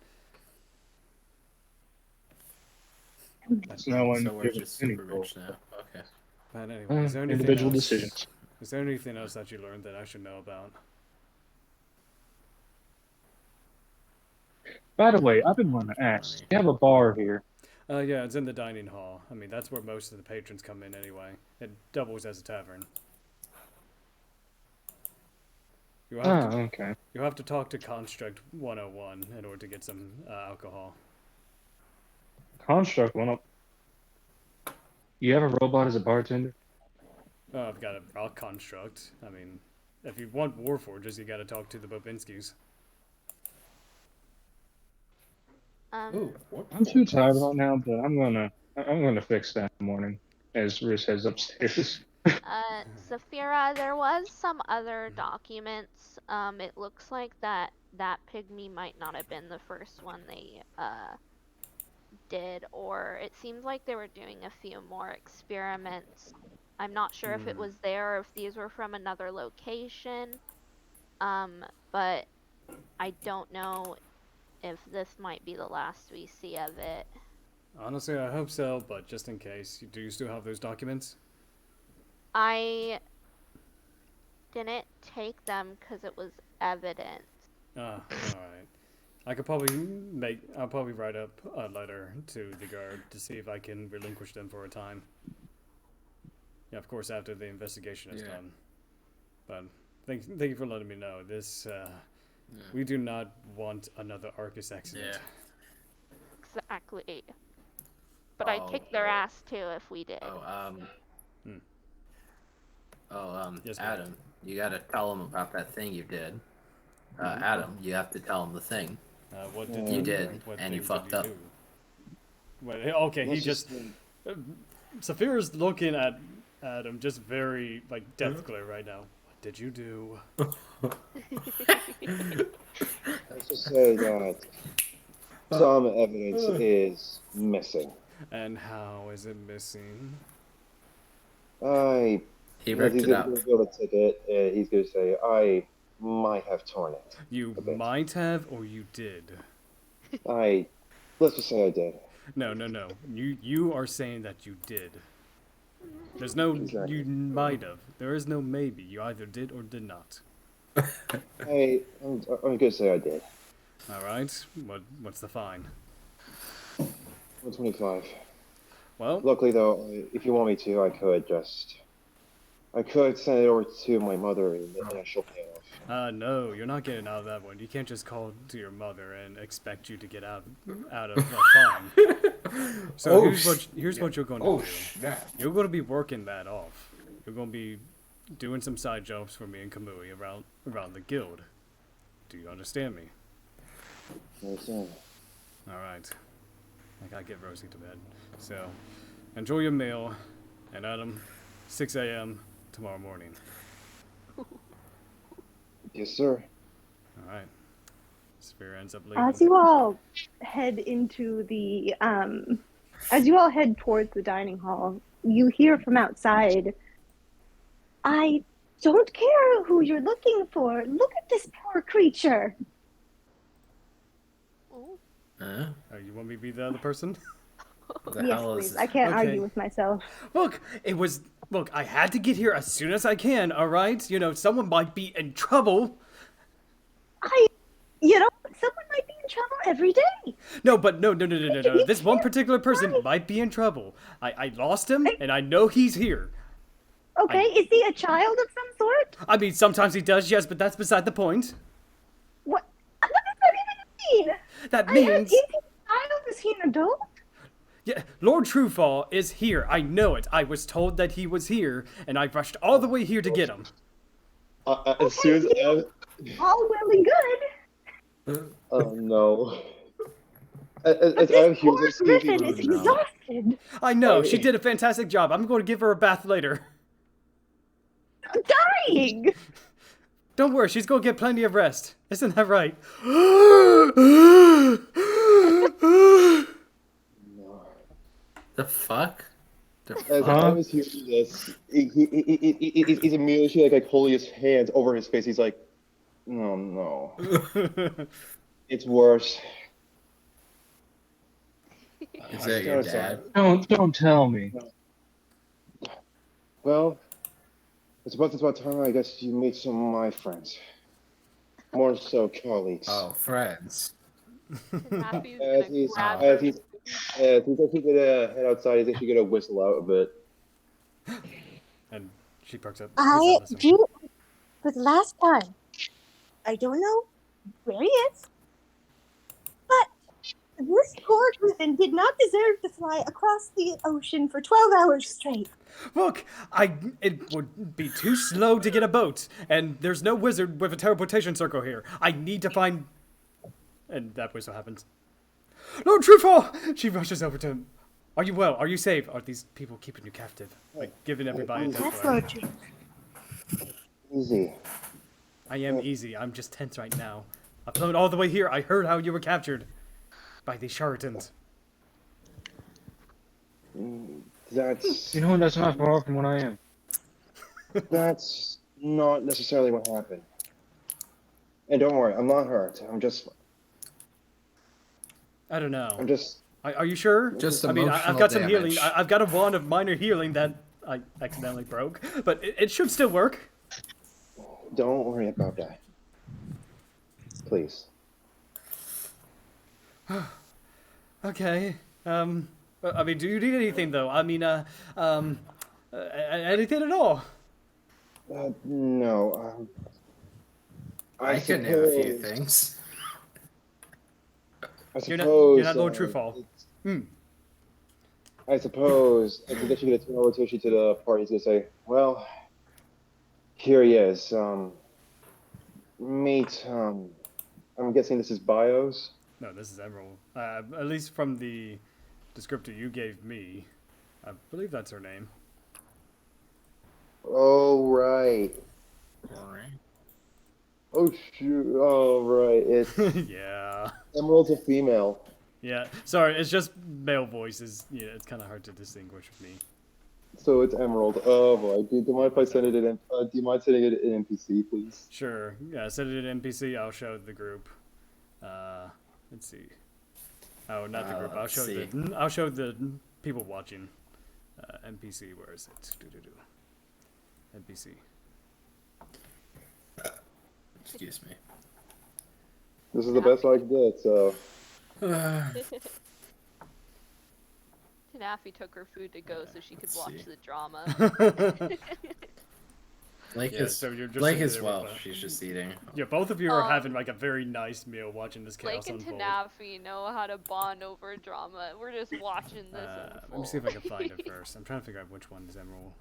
No one So we're gives just any super gold. rich now. Okay. But anyway, is there anything Individual else? decisions. Is there anything else that you learned that I should know about? By the way, I've been wanting to ask. You have a bar here. Yeah, it's in the dining hall. I mean, that's where most of the patrons come in anyway. It doubles as a tavern. You'll have, okay. you'll have to talk to Construct 101 in order to get some alcohol. Construct one up. You have a robot as a bartender? I've got a rock construct. I mean, if you want Warforges, you gotta talk to the Bobinskis. Ooh, what? I'm too tired right now, but I'm gonna fix that in the morning as Riz heads upstairs. Saphira, there was some other documents. It looks like that pygmy might not have been the first one they did, or it seems like they were doing a few more experiments. I'm not sure if it was there or if these were from another location. But I don't know if this might be the last we see of it. Honestly, I hope so, but just in case, do you still have those documents? I didn't take them because it was evidence. Ah, alright. I'll probably write up a letter to the guard to see if I can relinquish them for a time. Yeah, of course, after the investigation is done. But thank you for letting me know. This, we do not want another Arcus accident. Yeah. Exactly. But I'd kick their ass too if we did. Yes, Adam, you gotta tell him about that thing you did. Adam, you have to tell him the thing. What did You did, what and you things did fucked up. do? Well, okay, he just... Saphira's looking at him just very, like, death glare right now. What did you do? Let's just say that some evidence is missing. And how is it missing? He ripped he's it up. going to build a ticket. He's going to say, I might have torn it. You might have, or you did? Let's just say I did. No. You are saying that you did. There's no you might have. There is no maybe. You either did or did not. I'm going to say I did. All right. What's the fine? 125. Well, Luckily, though, if you want me to, I could send it over to my mother and she'll pay off. no, you're not getting out of that one. You can't just call to your mother and expect you to get out of a fine. So here's what you're going to do. You're going to be working that off. You're going to be doing some side jobs for me and Kamui around the guild. Do you understand me? Understand. All right. I gotta get Rosie to bed. So, enjoy your meal, and Adam, 6 a.m. tomorrow morning. Yes, sir. All right. Sphere ends up leaving. As you all head into the, as you all head towards the dining hall, you hear from outside, I don't care who you're looking for. Look at this poor creature. You want me to be the other person? Yes, please. I can't argue with myself. Look, I had to get here as soon as I can, all right? You know, someone might be in trouble. Someone might be in trouble every day. No. This one particular person might be in trouble. I lost him, and I know he's here. Okay, is he a child of some sort? I mean, sometimes he does, yes, but that's beside the point. What does that even mean? That means... Is he a child? Is he an adult? Yeah, Lord Truefall is here. I know it. I was told that he was here, and I rushed all the way here to get him. As soon as all well and good. Oh no. But this poor Griffin is exhausted. I know. She did a fantastic job. I'm going to give her a bath later. I'm dying. Don't worry. She's going to get plenty of rest. Isn't that right? The fuck? As I was hearing this, he's immediately like holding his hands over his face. He's like, "Oh no, it's worse." Is that your dad? Don't tell me. Well, it's about time I guess you meet some of my friends. More so colleagues. Oh, friends. As Yeah, do you think she could head outside? Do you think she could whistle out a bit? And she perks up. I do for the last time. I don't know where he is, but this poor griffin did not deserve to fly across the ocean for 12 hours straight. Look, it would be too slow to get a boat, and there's no wizard with a teleportation circle here. I need to find... And that whistle happens. Lord Truffle! She rushes over to him. Are you well? Are you safe? Are these people keeping you captive? Like, giving everybody a Yes, death Lord threat? Truffle. Easy. I am easy. I'm just tense right now. I flown all the way here. I heard how you were captured by these charlatans. That's You know, that's not far from what I am. that's not necessarily what happened. And don't worry, I'm not hurt. I don't know. I'm just. Are you sure? Just I mean, I've emotional got some damage. healing. I've got a wand of minor healing that I accidentally broke, but it should still work. Don't worry about that. Please. Okay. I mean, do you need anything though? I mean, anything at all? No. I can do a few things. I You're suppose. not Lord Truefall. I suppose I could get you to get a teleportation to the party to say, well, here he is. Meet. I'm guessing this is Bios. No, this is Emerald. At least from the descriptor you gave me, I believe that's her name. Oh right. Alright. Oh shoot. Oh right. It's Yeah. Emerald's a female. Yeah. Sorry, it's just male voices. Yeah, it's kind of hard to distinguish with me. So it's Emerald. Oh boy. Do you mind if I send it in? Do you mind sending it in NPC, please? Sure. Yeah, send it in NPC. I'll show the group. Let's see. Oh, not the group. I'll show the people watching. NPC. Where is it? NPC. Excuse me. This is the best I can get. So. Tanafi took her food to go so she could watch see. the drama. Blake Yeah, is so you're just Blake sitting as there well. with that. She's just eating. Yeah, both of you are having like a very nice meal watching this chaos Blake and unfold. Tanafi know how to bond over drama. We're just watching this Let me unfold. see if I can find it first. I'm trying to figure out which one is Emerald.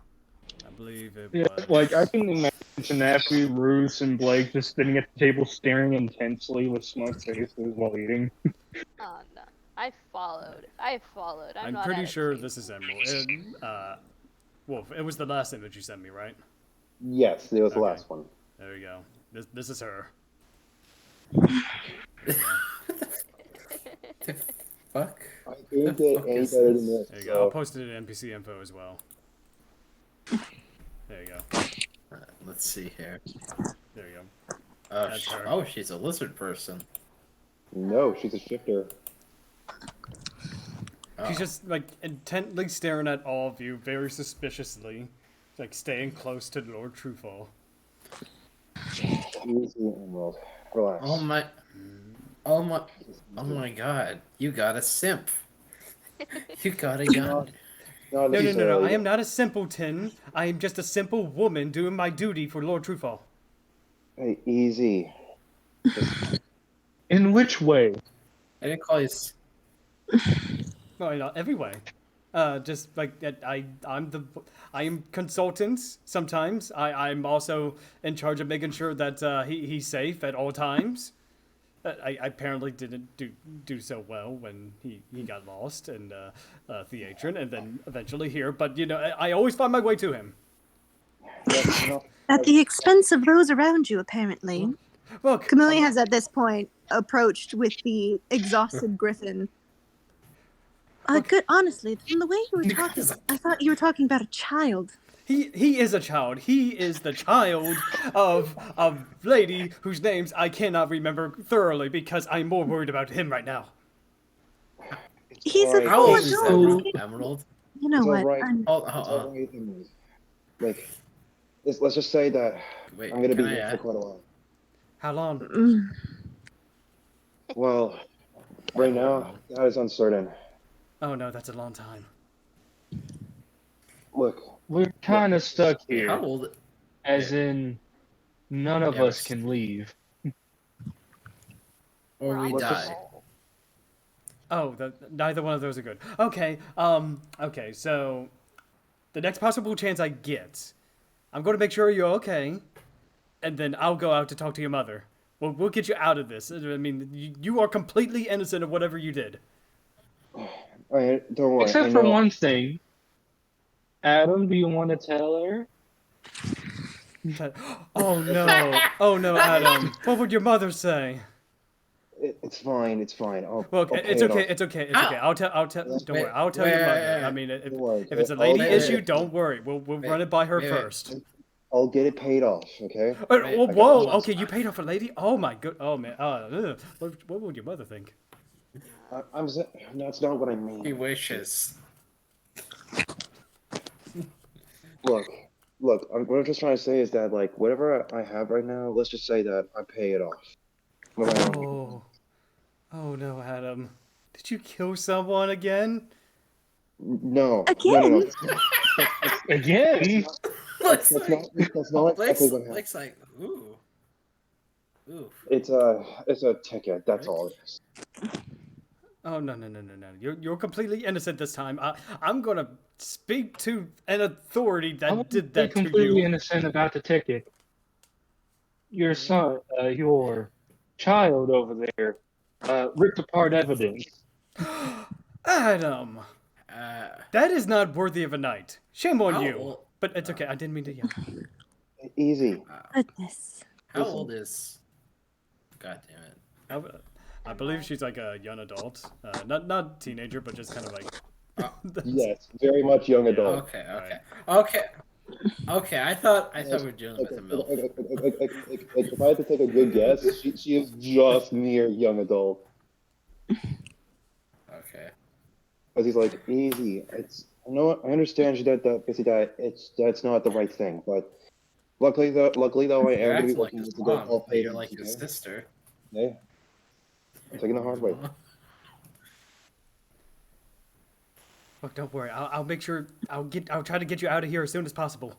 I believe it Yeah, was... like I can imagine Tanafi, Roos, and Blake just sitting at the table staring intensely with smug faces while eating. Oh no. I followed. I'm not pretty out of sure shape. this is Emerald. Wolf, it was the last image you sent me, right? Yes, it was the Okay. last one. There we go. This is her. Fuck. I couldn't get fuck any is better this? than this. There you go. I'll post it in NPC info as well. There you go. Let's see here. There you go. Oh, That's her. oh, she's a lizard person. No, she's a shifter. Oh. She's just like intently staring at all of you, very suspiciously, like staying close to Lord Truefall. Easy, Emerald. Relax. Oh my god, you got a simp. You got a gun. Not No. I necessarily. am not a simpleton. I am just a simple woman doing my duty for Lord Truefall. Hey, easy. In which way? I didn't call you. No, not every way. Just like that, I am consultant sometimes. I'm also in charge of making sure that he's safe at all times. I apparently didn't do so well when he got lost in Theatron and then eventually here. But you know, I always find my way to him. At the expense of those around you, apparently. Look, Camille has at this point approached with the exhausted griffin. Good. Honestly, from the way you were talking, I thought you were talking about a child. He is a child. He is the child of a lady whose names I cannot remember thoroughly because I'm more worried about him right now. He's a How full old is adult. that, Emerald? You know It's what? alright. Oh, It's all right, Emerald. Like, let's just say that Wait, I'm gonna be can I here for add? quite a while. How long? Mm. Well, right now that is uncertain. Oh no, that's a long time. Look, We're kind of stuck Wait, here, how old? as in none of Yeah, us but- can leave. Or we Let's die. Oh, neither one of those are good. Okay, okay, so the next possible chance I get, I'm going to make sure you're okay, and then I'll go out to talk to your mother. We'll get you out of this. I mean, you are completely innocent of whatever you did. don't worry. Except I for know. one thing. Adam, do you want to tell her? Oh no, Adam. What would your mother say? It's fine. It's fine. Well, I'll it's pay it okay. off. It's okay. It's How? okay. Don't worry. Wait, I'll tell your mother. wait. I mean, if Don't worry, it's a okay? I'll lady get issue, it- don't worry. We'll run it by her wait. first. I'll get it paid off. Okay. Wait, Oh, got whoa. this. Okay, you paid off a lady. Oh my good. Oh man. What would your mother think? That's not what I He mean. wishes. Look. What I'm just trying to say is that like whatever I have right now, let's just say that I pay it off. No matter what. Oh. Oh no, Adam. Did you kill someone again? No. Again? Again? Looks That's like, not exactly what happened. looks like, ooh. Ooh. It's a ticket. That's all it is. Oh no. You're completely innocent this time. I'm gonna speak to an authority I'm that did that to completely you. innocent about the ticket. Your son, your child over there, ripped apart evidence. Adam, that is not worthy of a knight. Shame on How you. old- But it's okay. I didn't mean to yell. Easy. Goodness. How old is? God damn it. I believe she's like a young adult, not teenager, but just kind of like. Yes, very much young adult. Okay. I thought we were dealing with a milf. If I had to take a good guess, she is just near young adult. Okay. Because he's like, easy. I understand that's not the right thing, but luckily though, I You're am going to be acting like working his with the girl mom, called but you're Peyton. like his sister. Yeah, I'm taking the hard way. Look, don't worry. I'll make sure. I'll try to get you out of here as soon as possible.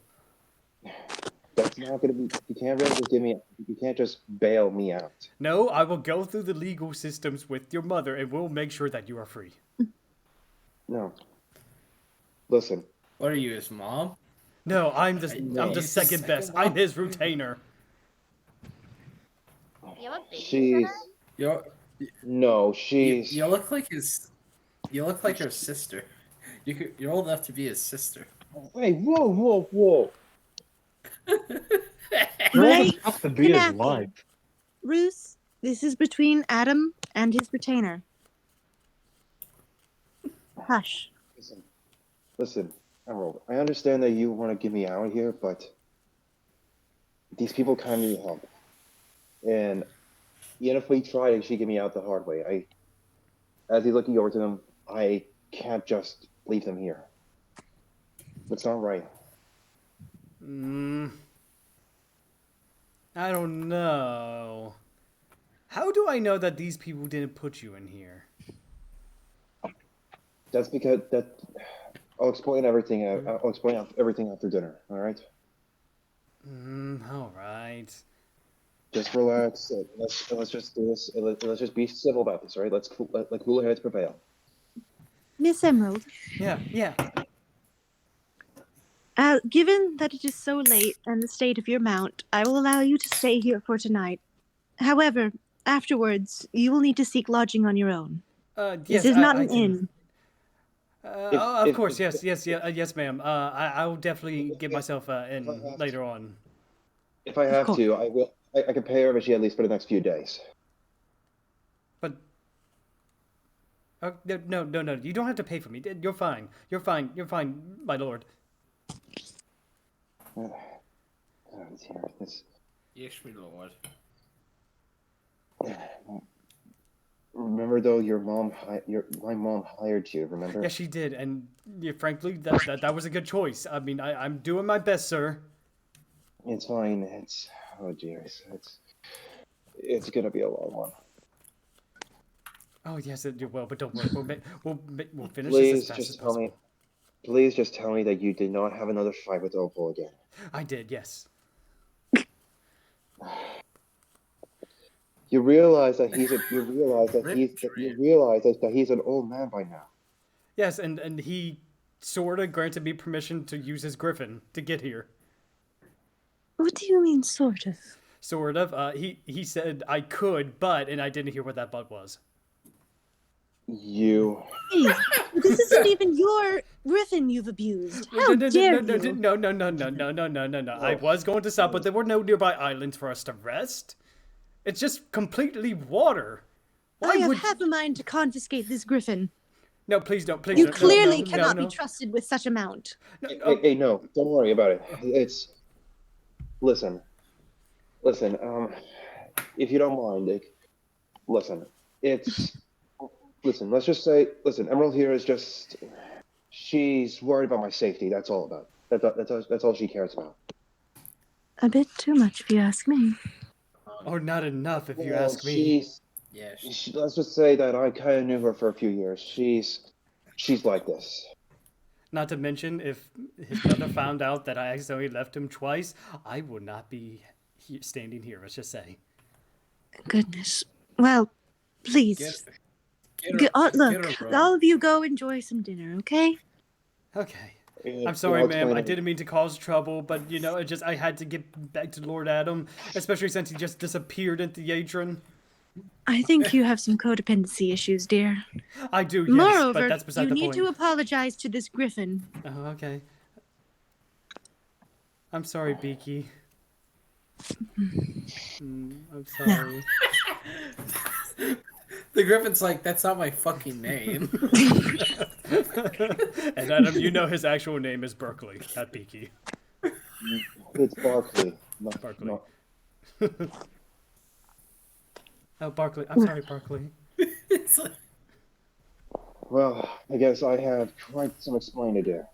That's not going to be. You can't really just You can't just bail me out. No, I will go through the legal systems with your mother, and we'll make sure that you are free. No. Listen. What are you, his mom? No, I'm the He's second best. I'm his retainer. You have a She's babysitter? You're, no. She's. you look like his. You look like her sister. You're old enough to be his sister. Hey! Whoa! Girls have to be his Connecting. wife. Roos, this is between Adam and his retainer. Hush. Listen, Emerald. I understand that you want to get me out of here, but these people kind of need help. And even if we try to actually get me out the hard way, as he's looking over to them, I can't just leave them here. That's not right. I don't know. How do I know that these people didn't put you in here? That's because I'll explain everything. I'll explain everything after dinner. All right. All right. Just relax. Let's just do this. Let's just be civil about this. All right. Let cooler heads prevail. Miss Emerald, Yeah. given that it is so late and the state of your mount, I will allow you to stay here for tonight. However, afterwards, you will need to seek lodging on your own. Yes, This is not I an can- inn. Of course, yes, ma'am. I will definitely get myself in later on. If I have course. to, I will. I can pay her if she at least for the next few days. But no, you don't have to pay for me. You're fine. You're fine, my lord. Yes, my lord. Remember though, my mom hired you. Remember? Yeah, she did, and frankly, that was a good choice. I mean, I'm doing my best, sir. It's fine. Oh dear, it's gonna be a long one. Oh yes, it will, but don't worry. We'll finish this Please as fast just as tell me. possible. Please just tell me that you did not have another fight with Opal again. I did, yes. You realize that he's an old man by now. Yes, and he sorta granted me permission to use his griffin to get here. What do you mean, sort of? Sort of. He said I could, and I didn't hear what that but was. You. Hey, this isn't even your griffin you've abused. How dare you? No. I was going to stop, but there were no nearby islands for us to rest. It's just completely water. I have half a mind to confiscate this griffin. No, please don't. Please You don't. clearly No, cannot no. be trusted with such amount. Hey, no, don't worry about it. Listen, if you don't mind, listen, let's just say, Emerald here is just, she's worried about my safety, that's all about it. That's all she cares about. A bit too much, if you ask me. Or not enough, if you ask me. Let's just say that I kind of knew her for a few years. She's like this. Not to mention, if his brother found out that I accidentally left him twice, I would not be standing here, let's just say. Goodness. Well, please. Look, all of you go enjoy some dinner, okay? Okay. I'm sorry, ma'am. I didn't mean to cause trouble, but, I had to get back to Lord Adam, especially since he just disappeared into the Adrian. I think you have some codependency issues, dear. I do, yes, Moreover, but that's beside the point. you need to apologize to this griffin. Oh, okay. I'm sorry, Beaky. I'm sorry. The griffin's like, that's not my fucking name. And Adam, you know his actual name is Berkeley, not Beaky. It's Barkley. Barkley. No. Oh, Barkley. I'm sorry, Barkley. It's like... Well, I guess I have quite some explaining to do.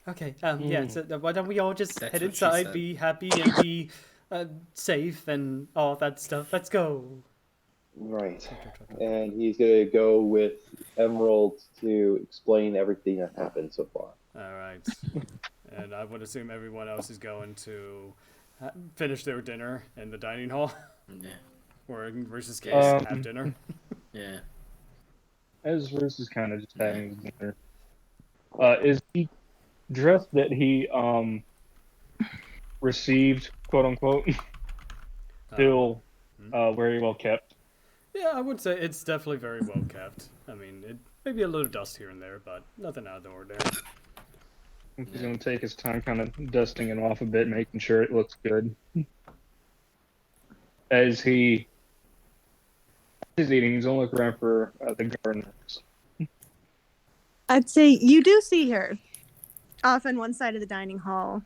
Okay, yeah, so why don't we all just That's head what she inside, said. be happy, and be safe, and all that stuff. Let's go. Right. And he's gonna go with Emerald to explain everything that happened so far. All right. And I would assume everyone else is going to finish their dinner in the dining hall. Yeah. Or in Bruce's case, have dinner. Yeah. As Bruce is kind of just having his dinner, is he dressed that he received, quote unquote, still very well kept? Yeah, I would say it's definitely very well kept. I mean, it maybe a little dust here and there, but nothing out of the ordinary. He's going to take his time kind of dusting it off a bit, making sure it looks good. As he is eating, he's going to look around for the gardeners. I'd say you do see her off on one side of the dining hall.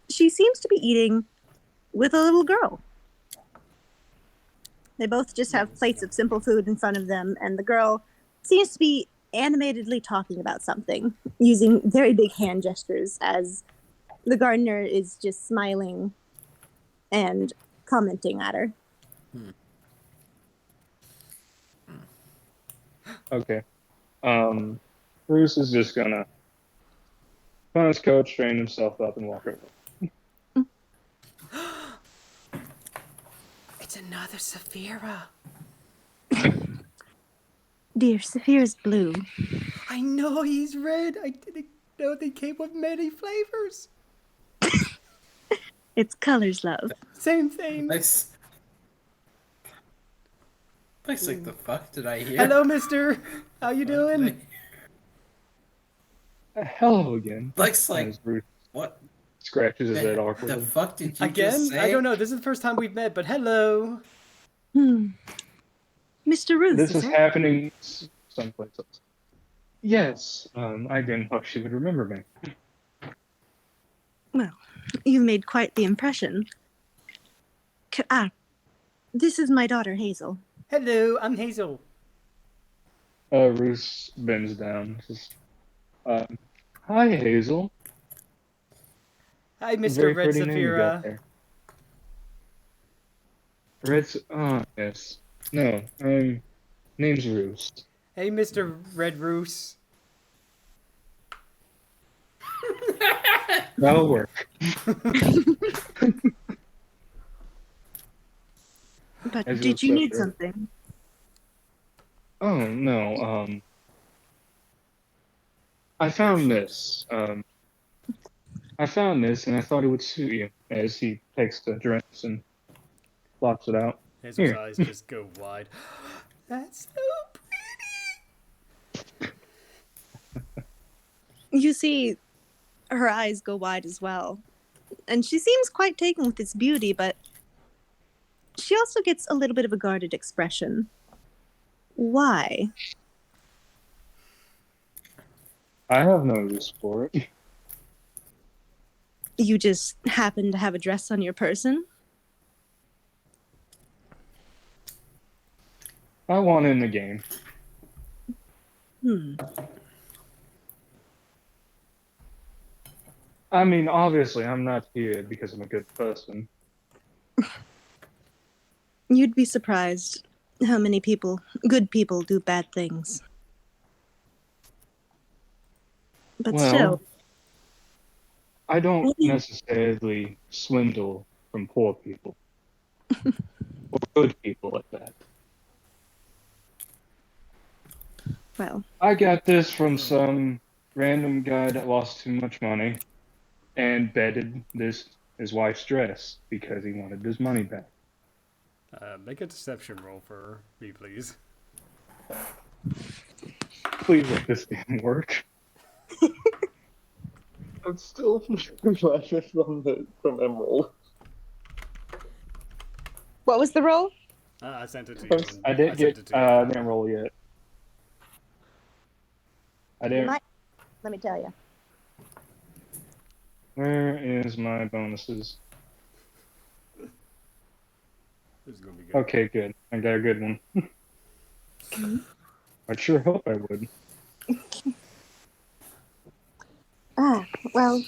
She seems to be eating with a little girl. They both just have plates of simple food in front of them, and the girl seems to be animatedly talking about something, using very big hand gestures as the gardener is just smiling and commenting at her. Okay. Bruce is just going to put on his coat, straighten himself up, and walk over. It's another Saphira. Dear, Saphira's blue. I know he's red. I didn't know they came with many flavors. It's colors, love. Same thing. Nice. Like the fuck did I hear? Hello, mister. How you doing? Hello again. Looks like As Bruce what? scratches his head The awkwardly. fuck did you Again? just say? I don't know. This is the first time we've met, but hello. Mr. Ruth. This is happening someplace else. Yes. I didn't know she would remember me. Well, you've made quite the impression. This is my daughter, Hazel. Hello, I'm Hazel. Bruce bends down. Says, hi, Hazel. Hi, Mr. Very Red pretty name you got Saphira. there. Yes. No, name's Roost. Hey, Mr. Red Roos. That'll work. But As did you you need accept something? Oh, no, I found this. I found this and I thought it would suit you, as he takes the dress and flops it out. Hazel's Here. eyes just go wide. That's so pretty. You see, her eyes go wide as well. And she seems quite taken with its beauty, but she also gets a little bit of a guarded expression. Why? I have no use for it. You just happen to have a dress on your person? I want in the game. I mean, obviously, I'm not here because I'm a good person. You'd be surprised how many good people, do bad things. But Well, still, I don't necessarily swindle from poor people. Or good people at that. well, I got this from some random guy that lost too much money and betted his wife's dress because he wanted his money back. Make a deception roll for me, please. Please let this damn work. I'm still flashing from Emerald. What was the roll? I sent it to you. I didn't sent get it to you. didn't roll yet. I didn't. let me tell you. Where is my bonuses? This is gonna be good. Okay, good. I got a good one. I sure hope I would. Well,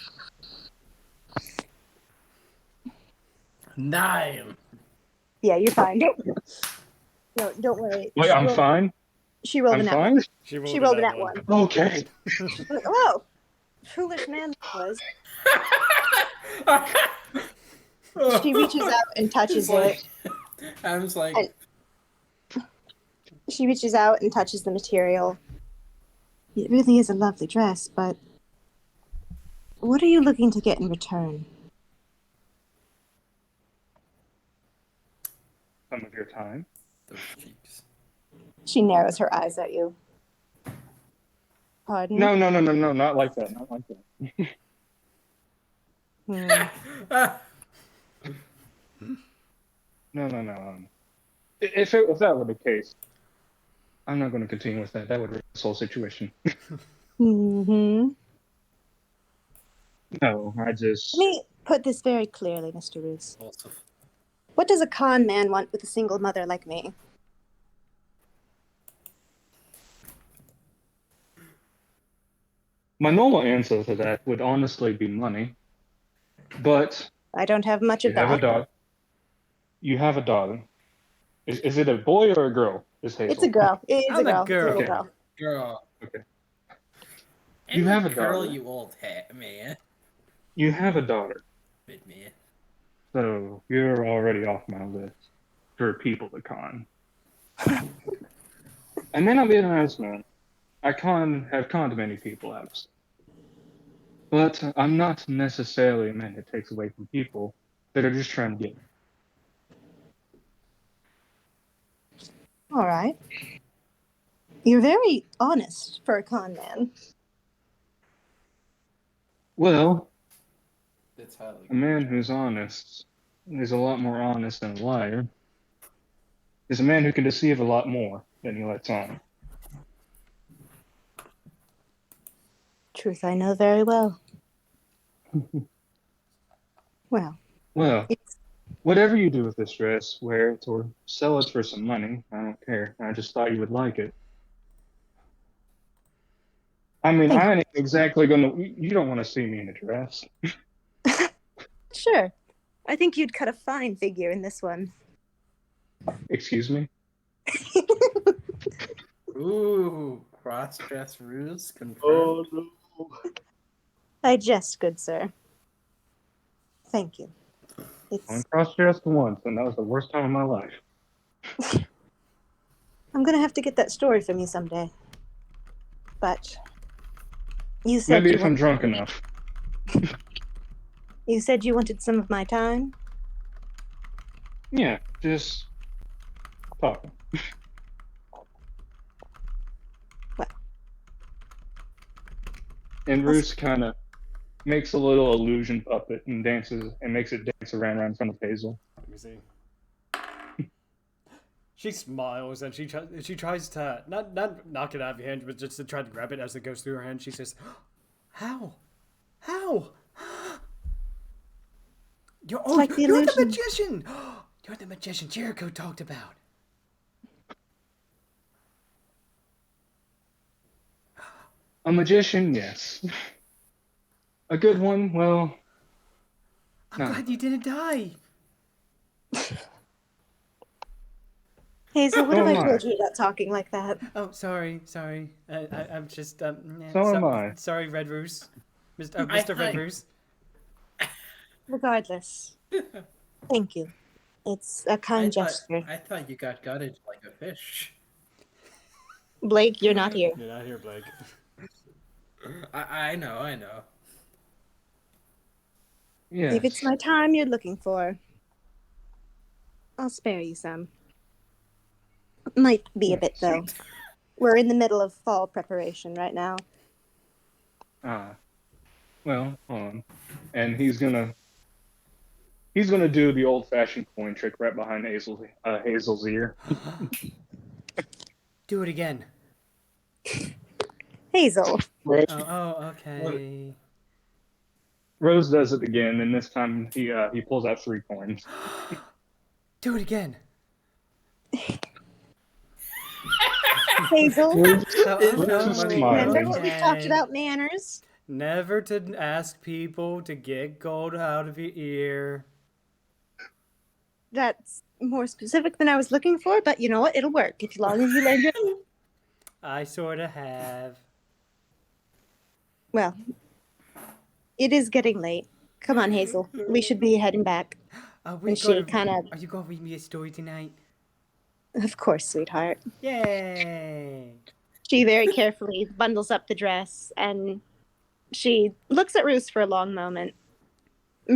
9. yeah, you're fine. No, don't worry. Wait, I'm fine? She rolled I'm a nat fine? one. She rolled, She rolled a that nat one. Okay. Oh, foolish man that was. She reaches out and touches it. I was like, She reaches out and touches the material. It really is a lovely dress, but what are you looking to get in return? Some of your time. those cheeks. She narrows her eyes at you. Pardon? No, not like that. Not like that. No. If that were the case, I'm not going to continue with that. That would ruin this whole situation. Mm-hmm. No, I just... Let me put this very clearly, Mr. Roos. Also, What does a con man want with a single mother like me? My normal answer to that would honestly be money. But I don't have much you of have a that. daughter. You have a daughter. Is it a boy or a girl? Is Hazel? It's a girl. It is I'm a a girl. It's a little girl. girl. girl. Okay. And You have a girl, daughter. you old hat man. You have a daughter. Good man. So you're already off my list for people to con. And then I'll be honest, man. I have conned many people out. But I'm not necessarily a man that takes away from people that are just trying to get. All right. You're very honest for a con man. Well, That's highly. a man who's honest is a lot more honest than a liar. Is a man who can deceive a lot more than he lets on. Truth I know very well. Well, Well, it's, whatever you do with this dress, wear it or sell it for some money, I don't care. I just thought you would like it. I mean, Thank I ain't exactly gonna... You don't want to see me in a dress. sure. I think you'd cut a fine figure in this one. Excuse me? Ooh, cross-dress ruse confirmed. Oh no. I jest, good sir. Thank you. I It's. cross-dressed once, and that was the worst time of my life. I'm gonna have to get that story from you someday. But you said Maybe you if I'm wanted, drunk enough. you said you wanted some of my time. Yeah, just talking. Well. And Roos kind of makes a little illusion puppet and dances and makes it dance around in front of Hazel. Let me see. She smiles and she tries to not knock it out of your hand, but just to try to grab it as it goes through her hand. She says, "How? How? You're like the you're the illusion. magician! You're the magician Jericho talked about." A magician, yes. A good one, well, I'm no. glad you didn't die. Hazel, what So have I am I. told you about talking like that? Oh, sorry. I'm just So am I. Sorry, Red Roos, Mr. I Mr. Red thought- Roos. Regardless, thank you. It's a kind gesture. I thought you got gutted like a fish. Blake, you're not here. You're not here, Blake. I know. Yes. If it's my time you're looking for, I'll spare you some. Might be a bit, though. We're in the middle of fall preparation right now. Well, hold on. And he's gonna do the old-fashioned coin trick right behind Hazel's ear. Do it again. Hazel. Oh, okay. Rose does it again, and this time he pulls out 3 coins. Do it again. Hazel. Remember what we talked Okay. about manners? Never to ask people to get gold out of your ear. That's more specific than I was looking for, but you know what? It'll work as long as you learn your. I sort of have. Well, it is getting late. Come on, Hazel. We should be heading back. And she kind of. Are you going to read me a story tonight? Of course, sweetheart. Yay! She very carefully bundles up the dress and she looks at Roos for a long moment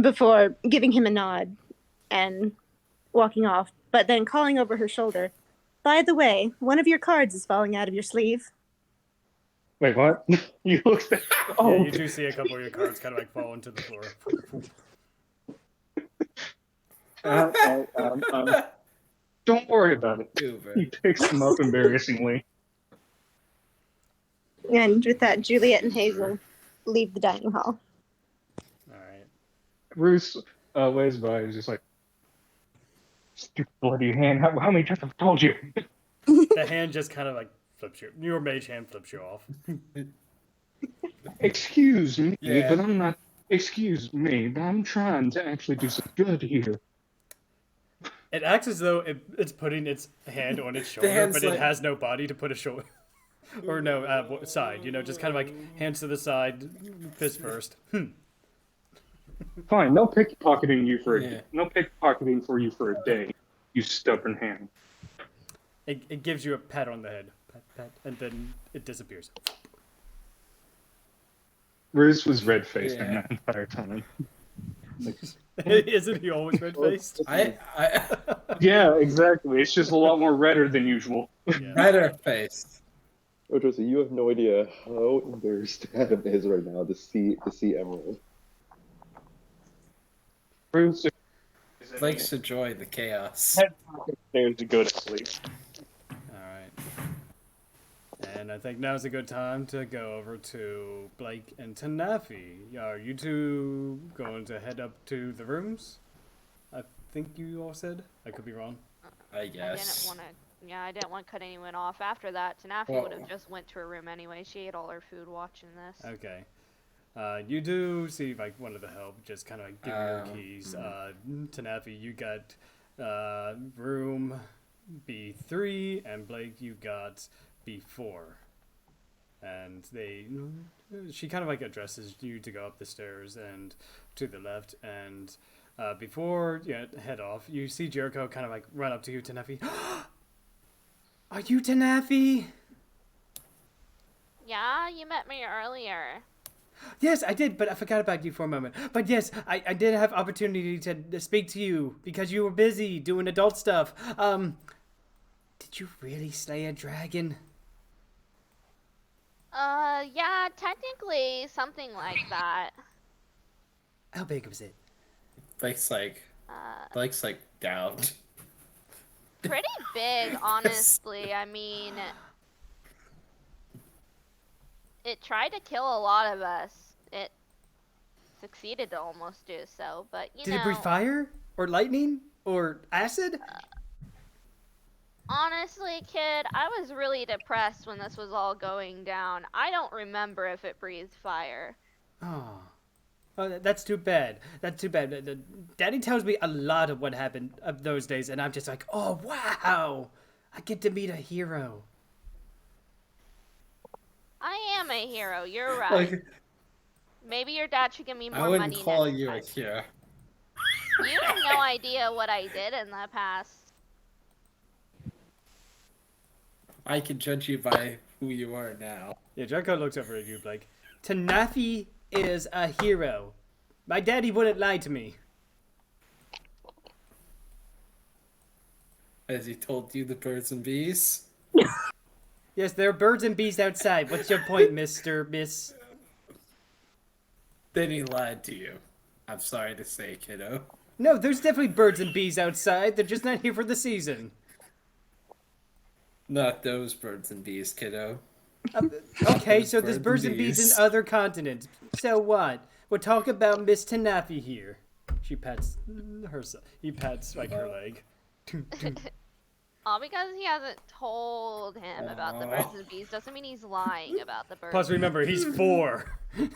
before giving him a nod and walking off, but then calling over her shoulder, "By the way, one of your cards is falling out of your sleeve." Wait, what? You look. Oh, Yeah, you do see a couple of your cards kind of like fall into the floor. Don't worry about it. He picks them up embarrassingly. And with that, Juliet and Hazel leave the dining hall. Alright. Bruce waves by. He's just like, "Stupid bloody hand! How many times have I told you?" The hand just kind of like flips you. Your mage hand flips you off. Excuse me, Yeah. but I'm not. Excuse me, but I'm trying to actually do some good here. It acts as though it's putting its hand on its shoulder, hand's but it like- has no body to put a shoulder. Or no, side, you know, just kind of like hands to the side, fist first. Fine, no pickpocketing you for Yeah. no pickpocketing for you for a day. You stubborn hand. It gives you a pat on the head, pat, and then it disappears. Bruce was red-faced Yeah. during that entire time. Isn't he always red faced? I Yeah, exactly. It's just a lot more redder than usual. Yeah. redder face. Oh, Josie, you have no idea how embarrassed Adam is right now to see Emerald. Bruce Likes to enjoy the chaos. head upstairs to go to sleep. Alright. And I think now's a good time to go over to Blake and Tanafi. Are you two going to head up to the rooms? I think you all said? I could be wrong. I guess. I didn't want to cut anyone off after that. Tanafi Well- would have just went to her room anyway. She ate all her food watching this. Okay. You do see like one of the help just kind of like give you your keys. Tanafi, you got room B3, and Blake, you got B4. And she kind of like addresses you to go up the stairs and to the left. And before you head off, you see Jericho kind of like run up to you, Tanafi. Are you Tanafi? Yeah, you met me earlier. Yes, I did, but I forgot about you for a moment. But yes, I did have opportunity to speak to you because you were busy doing adult stuff. Did you really slay a dragon? Yeah, technically something like that. How big was it? Blake's like down. Pretty big, honestly. I mean, it tried to kill a lot of us. It succeeded to almost do so, but you know. Did it breathe fire? Or lightning? Or acid? Honestly, kid, I was really depressed when this was all going down. I don't remember if it breathed fire. Oh, that's too bad. That's too bad. Daddy tells me a lot of what happened of those days, and I'm just like, oh, wow. I get to meet a hero. I am a hero, you're right. Like, Maybe your dad should give me more I wouldn't money call next you time. a hero. You have no idea what I did in the past. I can judge you by who you are now. Yeah, Jericho looks over at you like, Tanafi is a hero. My daddy wouldn't lie to me. Has he told you the birds and bees? Yes, there are birds and bees outside. What's your point, Miss? Then he lied to you. I'm sorry to say, kiddo. No, there's definitely birds and bees outside. They're just not here for the season. Not those birds and bees, kiddo. Okay, so there's birds and bees in other continents. So what? We'll talk about Miss Tanafi here. She pats herself. He pats like her leg. All because he hasn't told him about the birds and bees doesn't mean he's lying about the birds. Plus, remember, he's 4.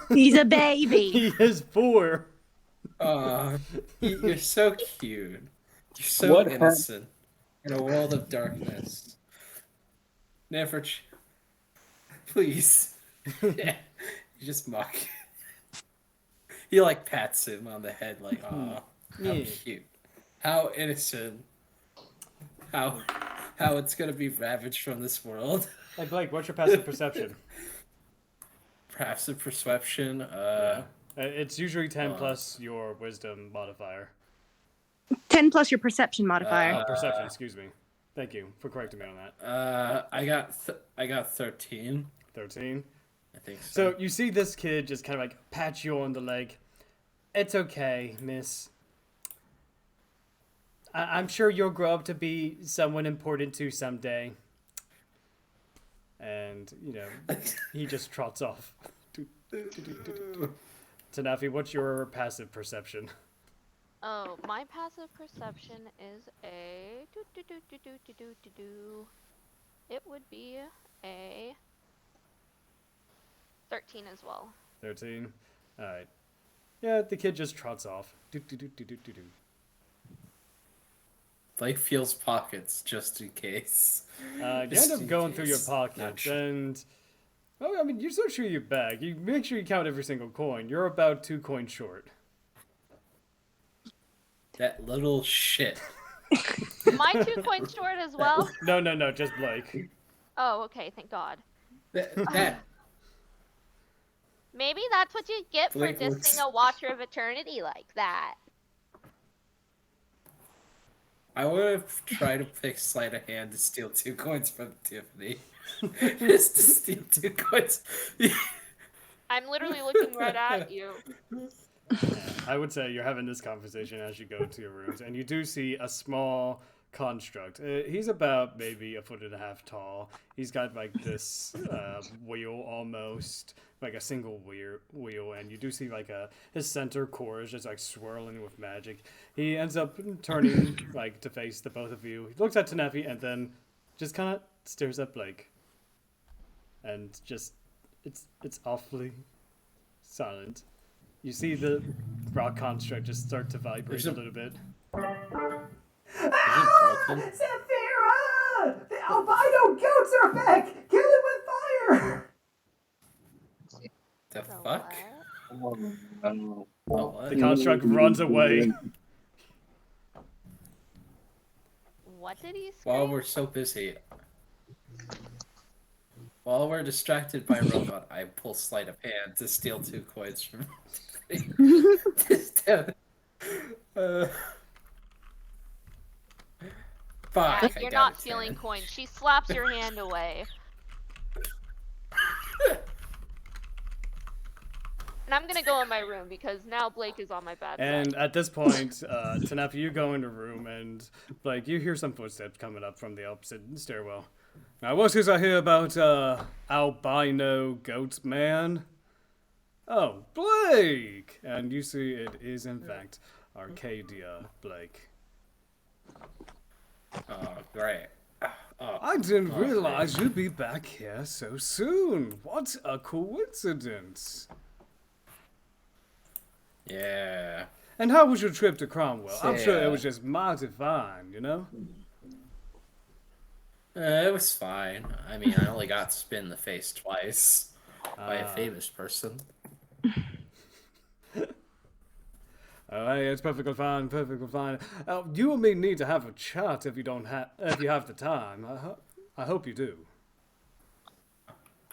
He's a baby. He is 4. Aw, you're so cute. You're so innocent in a world of darkness. Never, please. Yeah, you just mock. He like pats him on the head, like, "Aw, how cute, how innocent, how it's gonna be ravaged from this world." Hey Blake, what's your passive perception? Passive perception. It's usually 10 plus your wisdom modifier. 10 plus your perception modifier. Perception, excuse me. Thank you for correcting me on that. I got 13. 13. I think so. So you see this kid just kind of like pat you on the leg. It's okay, miss. I'm sure you'll grow up to be someone important too someday. And, you know, he just trots off. Tanafi, what's your passive perception? Oh, my passive perception is a It would be a 13 as well. 13. All right. Yeah, the kid just trots off. Blake feels pockets just in case. You end up going through your pockets, and I mean, you search through your bag. You make sure you count every single coin. You're about 2 coins short. That little shit. My 2 coins short as well? No, just Blake. Oh, okay, thank God. That Maybe that's what you get for Blake dissing looks- a Watcher of Eternity like that. I would have tried to pick sleight of hand to steal 2 coins from Tiffany. Just to steal 2 coins. I'm literally looking right at you. I would say you're having this conversation as you go to your rooms, and you do see a small construct. He's about maybe 1.5 feet tall. He's got like this wheel almost, like a single wheel, and you do see like his center core is just like swirling with magic. He ends up turning like to face the both of you. He looks at Tanafi and then just kind of stares at Blake, and just it's awfully silent. You see the rock construct just start to vibrate a little bit. Is it broken? Sapphira! albino goats are back! Kill it with fire! The The fuck? what? The what? The construct runs away. What did he While scream? we're so busy. While we're distracted by robot, I pull sleight of hand to steal 2 coins from Fuck, Yeah, I you're got not a stealing 10. coins. She slaps your hand away. And I'm gonna go in my room because now Blake is on my bad And side. at this point, Tanapi, you go in the room, and Blake, you hear some footsteps coming up from the opposite stairwell. Now, what's this I hear about albino goats, man? Oh, Blake! And you see it is, in fact, Arcadia Blake. Oh, great. Oh, I didn't oh, realize great. you'd be back here so soon. What a coincidence. Yeah. And how was your trip to Cromwell? I'm sure it Yeah. was just mighty fine, you know? It was fine. I mean, I only got spit in the face twice by a famous person. Oh, hey, it's perfectly fine, perfectly fine. You and me need to have a chat if you have the time. I hope you do.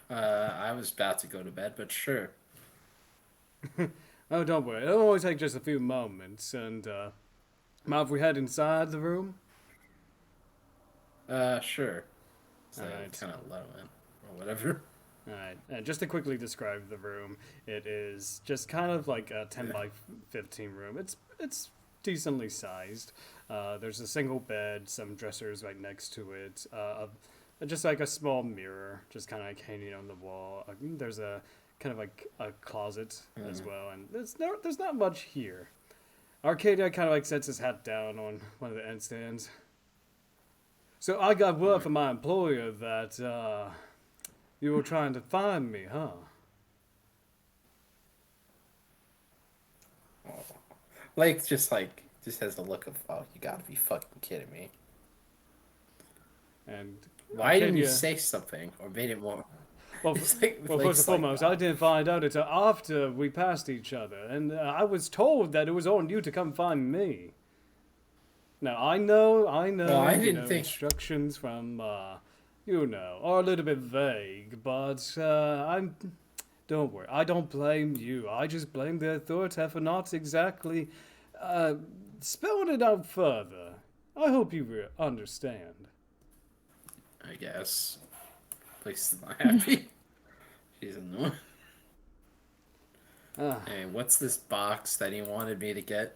I was about to go to bed, but sure. Oh, don't worry. It'll only take just a few moments. And mind if we head inside the room? Sure. So Alright. kind of let him in or whatever. Alright, and just to quickly describe the room, it is just kind of like a 10 by 15 room. It's decently sized. There's a single bed, some dressers right next to it, just like a small mirror, just kind of like hanging on the wall. There's a kind of like a closet as well, and there's not much here. Arcadia kind of like sets his hat down on one of the end stands. So I got word from my employer that you were trying to find me, huh? Like just has a look of, oh, you gotta be fucking kidding me. And Why didn't you Arcadia- say something or made it more? Well, It's like- well, like, first and it's like, foremost, I didn't find out until after we passed each other, and I was told that it was on you to come find me. Now I know, Well, I you didn't know, think- instructions from, you know, are a little bit vague, but don't worry, I don't blame you. I just blame the authority for not exactly spelling it out further. I hope you understand. I guess. Place is not happy. She's annoying. Hey, what's this box that he wanted me to get?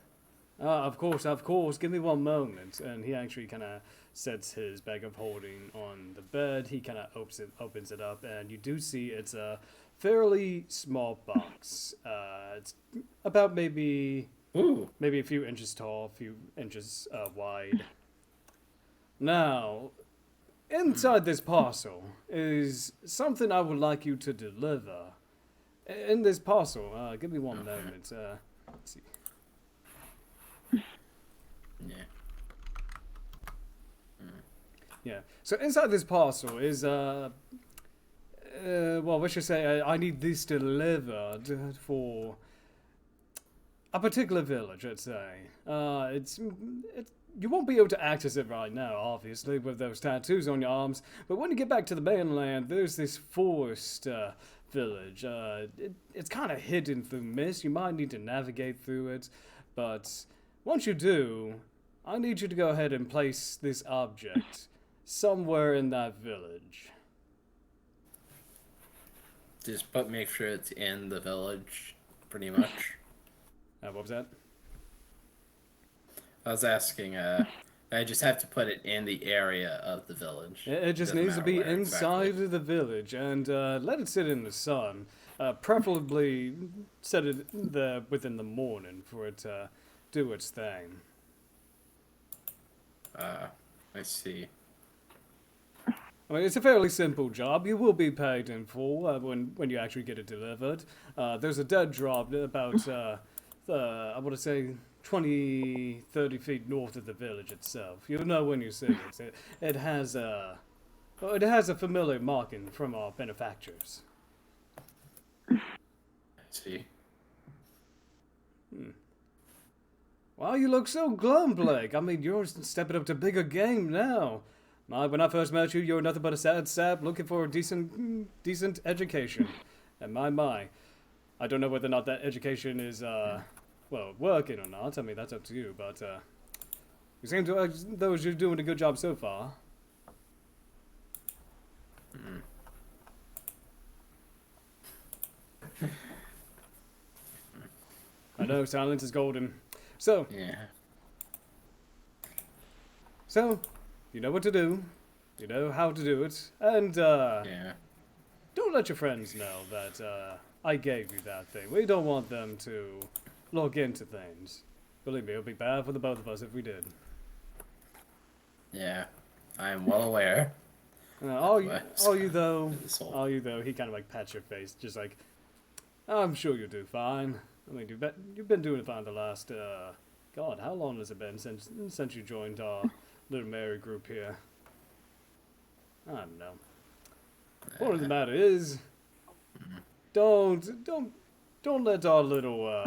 Of course. Give me one moment. And he actually kind of sets his bag of holding on the bed. He kind of opens it up, and you do see it's a fairly small box. It's about maybe a few inches tall, a few inches wide. Now, inside this parcel is something I would like you to deliver. In this parcel, give me one moment. Let's see. Yeah. Yeah. So inside this parcel is well, let's just say I need this delivered for a particular village. Let's say it's you won't be able to access it right now, obviously, with those tattoos on your arms. But when you get back to the mainland, there's this forest village. It's kind of hidden through mist. You might need to navigate through it, but once you do, I need you to go ahead and place this object somewhere in that village. Just make sure it's in the village, pretty much. What was that? I was asking, I just have to put it in the area of the village. It just Doesn't needs to matter be where inside exactly. of the village, and let it sit in the sun. Preferably set it there within the morning for it to do its thing. I see. I mean, it's a fairly simple job. You will be paid in full when you actually get it delivered. There's a dead drop about, I want to say, 20, 30 feet north of the village itself. You'll know when you see it. It has Well, it has a familiar marking from our benefactors. I see. Why you look so glum, Blake? I mean, you're stepping up to bigger game now. When I first met you, you were nothing but a sad sap looking for a decent education. And my. I don't know whether or not that education is, well, working or not. I mean, that's up to you, but, you seem to, though you're doing a good job so far. I know, silence is golden. So, Yeah. So, you know what to do. You know how to do it. And, Yeah. don't let your friends know that, I gave you that thing. We don't want them to look into things. Believe me, it would be bad for the both of us if we did. Yeah. I am well aware. All you though, he kind of like pats your face, just like, I'm sure you'll do fine. I mean, you've been doing fine the last, God, how long has it been since you joined our little Mary group here? I don't know. Point of the matter is, don't let our little,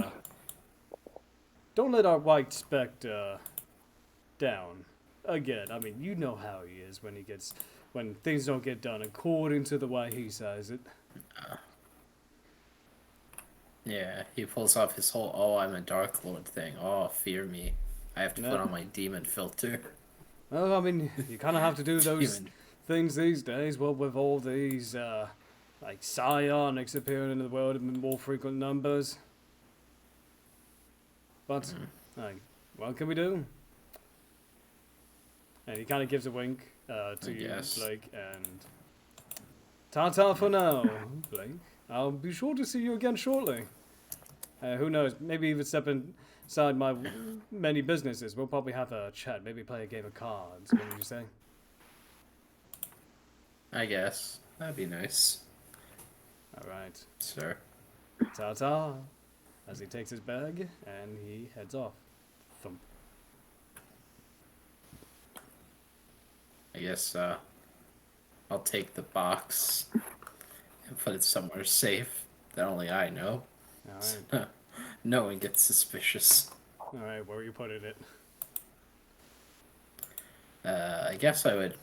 don't let our white speck, down. Again, I mean, you know how he is when things don't get done according to the way he says it. Yeah, he pulls off his whole, oh, I'm a Dark Lord thing. Oh, fear me. I have to put on my demon filter. Well, I mean, you kind of have to do those Demon. things these days, well, with all these, like, psionics appearing in the world in more frequent numbers. But, like, what can we do? And he kind of gives a wink to you, guess. Blake, and ta-ta for now, Blake. I'll be sure to see you again shortly. Who knows, maybe even step inside my many businesses. We'll probably have a chat, maybe play a game of cards. What would you say? I guess. That'd be nice. Alright. Sure. Ta-ta, as he takes his bag and he heads off. Thump. I guess, I'll take the box and put it somewhere safe that only I know. Alright. No one gets suspicious. Alright, where are you putting it? I guess I would...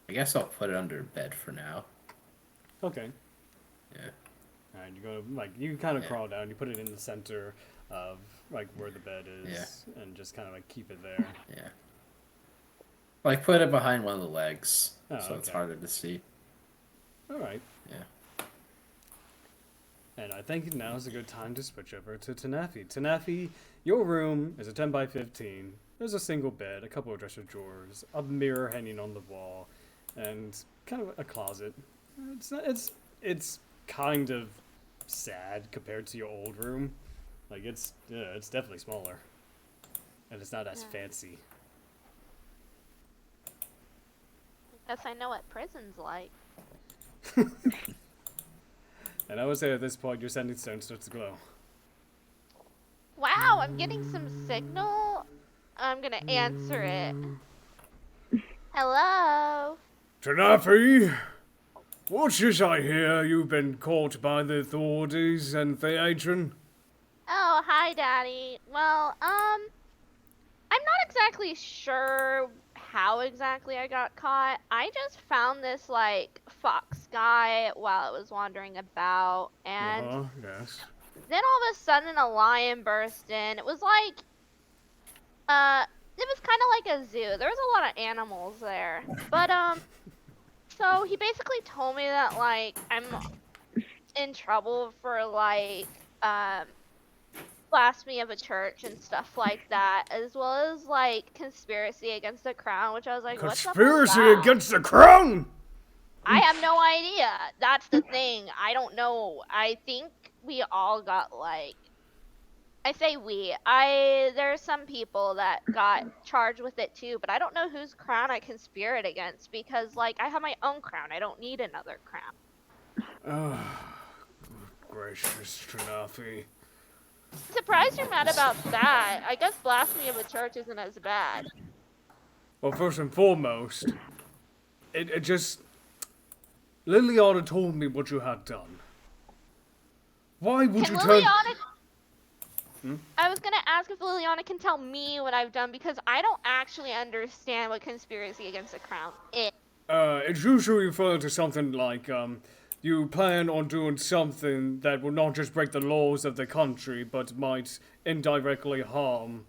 I guess I'll put it under bed for now. Okay. Yeah. Alright, you go, like, you kind of Yeah. crawl down, you put it in the center of, like, where the bed is, and just kind of, like, keep it there. Yeah. Like, put it behind one of the legs, Oh, so it's okay. harder to see. Alright. Yeah. And I think now is a good time to switch over to Tanafi. Tanafi, your room is a 10 by 15. There's a single bed, a couple of dresser drawers, a mirror hanging on the wall, and kind of a closet. It's kind of sad compared to your old room. Like it's definitely smaller, and it's not as fancy. Guess I know what prison's like. And I would say at this point, your sending stone starts to glow. Wow, I'm getting some signal. I'm gonna answer it. Hello? Tanafi, what's this I hear? You've been caught by the authorities and Theatron? Oh, hi, Daddy. Well, I'm not exactly sure how exactly I got caught. I just found this, like, fox guy while I was wandering about, and Yes. then all of a sudden a lion burst in. It was like, it was kind of like a zoo. There was a lot of animals there. But, so he basically told me that, like, I'm in trouble for, like, blasphemy of a church and stuff like that, as well as, like, conspiracy against the crown, which I was like, what's up with Conspiracy that? against the crown? I have no idea. That's the thing. I don't know. I think we all got, like, I say we. There's some people that got charged with it too, but I don't know whose crown I conspired against because, like, I have my own crown. I don't need another crown. Oh, gracious Tanafi. I'm surprised you're mad about that. I guess blasphemy of a church isn't as bad. Well, first and foremost, it just... Liliana told me what you had done. Why would Can you turn... Liliana... I was gonna ask if Liliana can tell me what I've done, because I don't actually understand what conspiracy against the crown is. It's usually referring to something like, you plan on doing something that will not just break the laws of the country, but might indirectly harm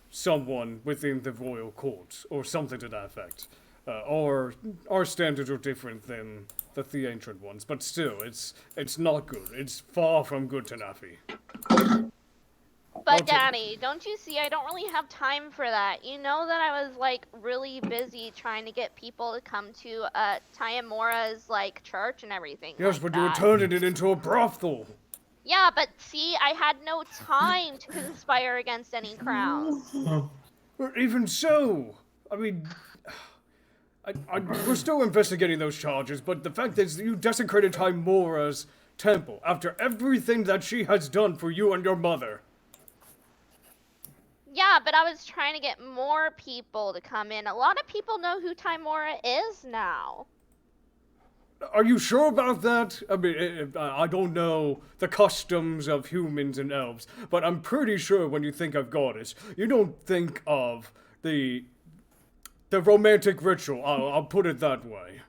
someone within the royal court, or something to that effect. Or our standards are different than the ancient ones, but still, it's not good. It's far from good, Tanafi. But Daddy, don't you see I don't really have time for that? You know that I was like really busy trying to get people to come to Tayamora's like church and everything. Yes, like but that. you were turning it into a brothel. Yeah, but see, I had no time to conspire against any crowns. Even so, I mean, we're still investigating those charges, but the fact is you desecrated Taimora's temple after everything that she has done for you and your mother. Yeah, but I was trying to get more people to come in. A lot of people know who Taimora is now. Are you sure about that? I mean, I don't know the customs of humans and elves, but I'm pretty sure when you think of goddess, you don't think of the romantic ritual. I'll put it that way.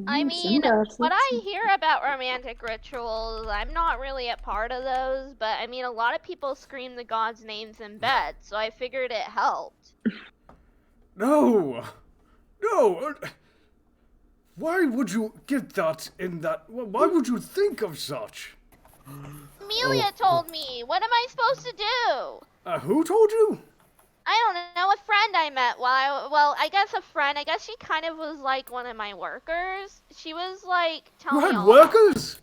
I mean, what I hear about romantic rituals, I'm not really a part of those, but I mean, a lot of people scream the gods' names in bed, so I figured it helped. No! No! Why would you get that in that? Why would you think of such? Amelia told me! What am I supposed to do? Who told you? I don't know, a friend I met well, I guess a friend. I guess she kind of was like one of my workers. She was like telling me You had all workers?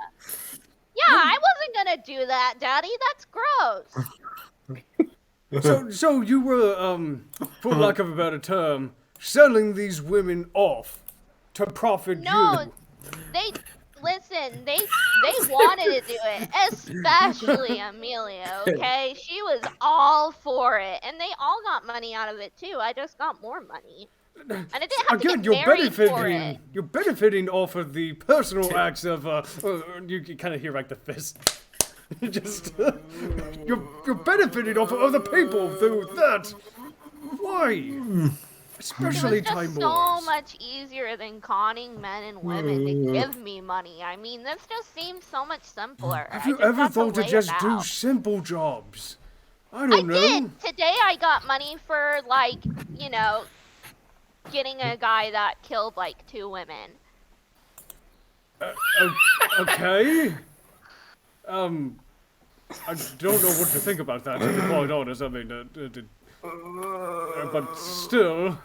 Yeah, I wasn't gonna do that, Daddy. That's gross. So you were, for lack of a better term, selling these women off to profit No, you. they wanted to do it, especially Amelia, okay? She was all for it, and they all got money out of it too. I just got more money. And I didn't have to get married for it. You're benefiting off of the personal acts of, you kind of hear like the fist. Just, you're benefiting off of other people through that. Why? Especially It was just so much easier than conning men and women to give me money. I mean, this just seems so much simpler. Have you ever thought to just do simple jobs? I don't know. Did. Today I got money for, like, you know, getting a guy that killed, like, 2 women. Okay. I don't know what to think about that, to be quite honest. I mean, but still.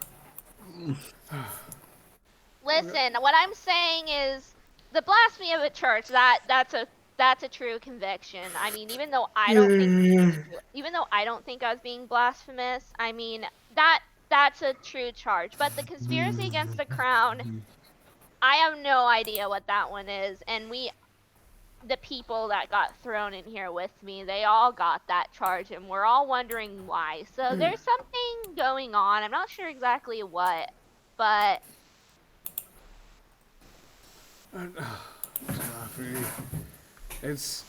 Listen, what I'm saying is, the blasphemy of a church, that's a true conviction. I mean, even though I don't think I was being blasphemous, I mean, that's a true charge. But the conspiracy against the crown, I have no idea what that one is, and the people that got thrown in here with me, they all got that charge, and we're all wondering why. So there's something going on. I'm not sure exactly what, but... It's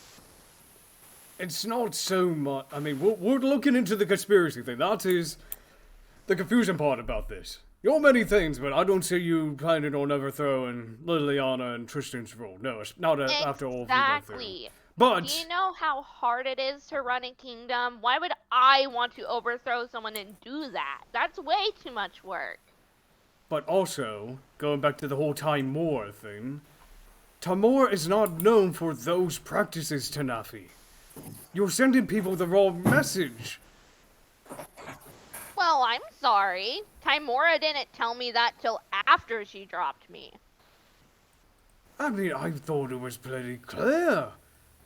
not so much. I mean, we're looking into the conspiracy thing. That is the confusing part about this. You're many things, but I don't see you planning on overthrowing Liliana and Tristan's rule. No, it's not after all. Exactly. But do you know how hard it is to run a kingdom? Why would I want to overthrow someone and do that? That's way too much work. But also, going back to the whole Taimora thing, Taimora is not known for those practices, Tanafi. You're sending people the wrong message. Well, I'm sorry. Taimora didn't tell me that till after she dropped me. I mean, I thought it was pretty clear.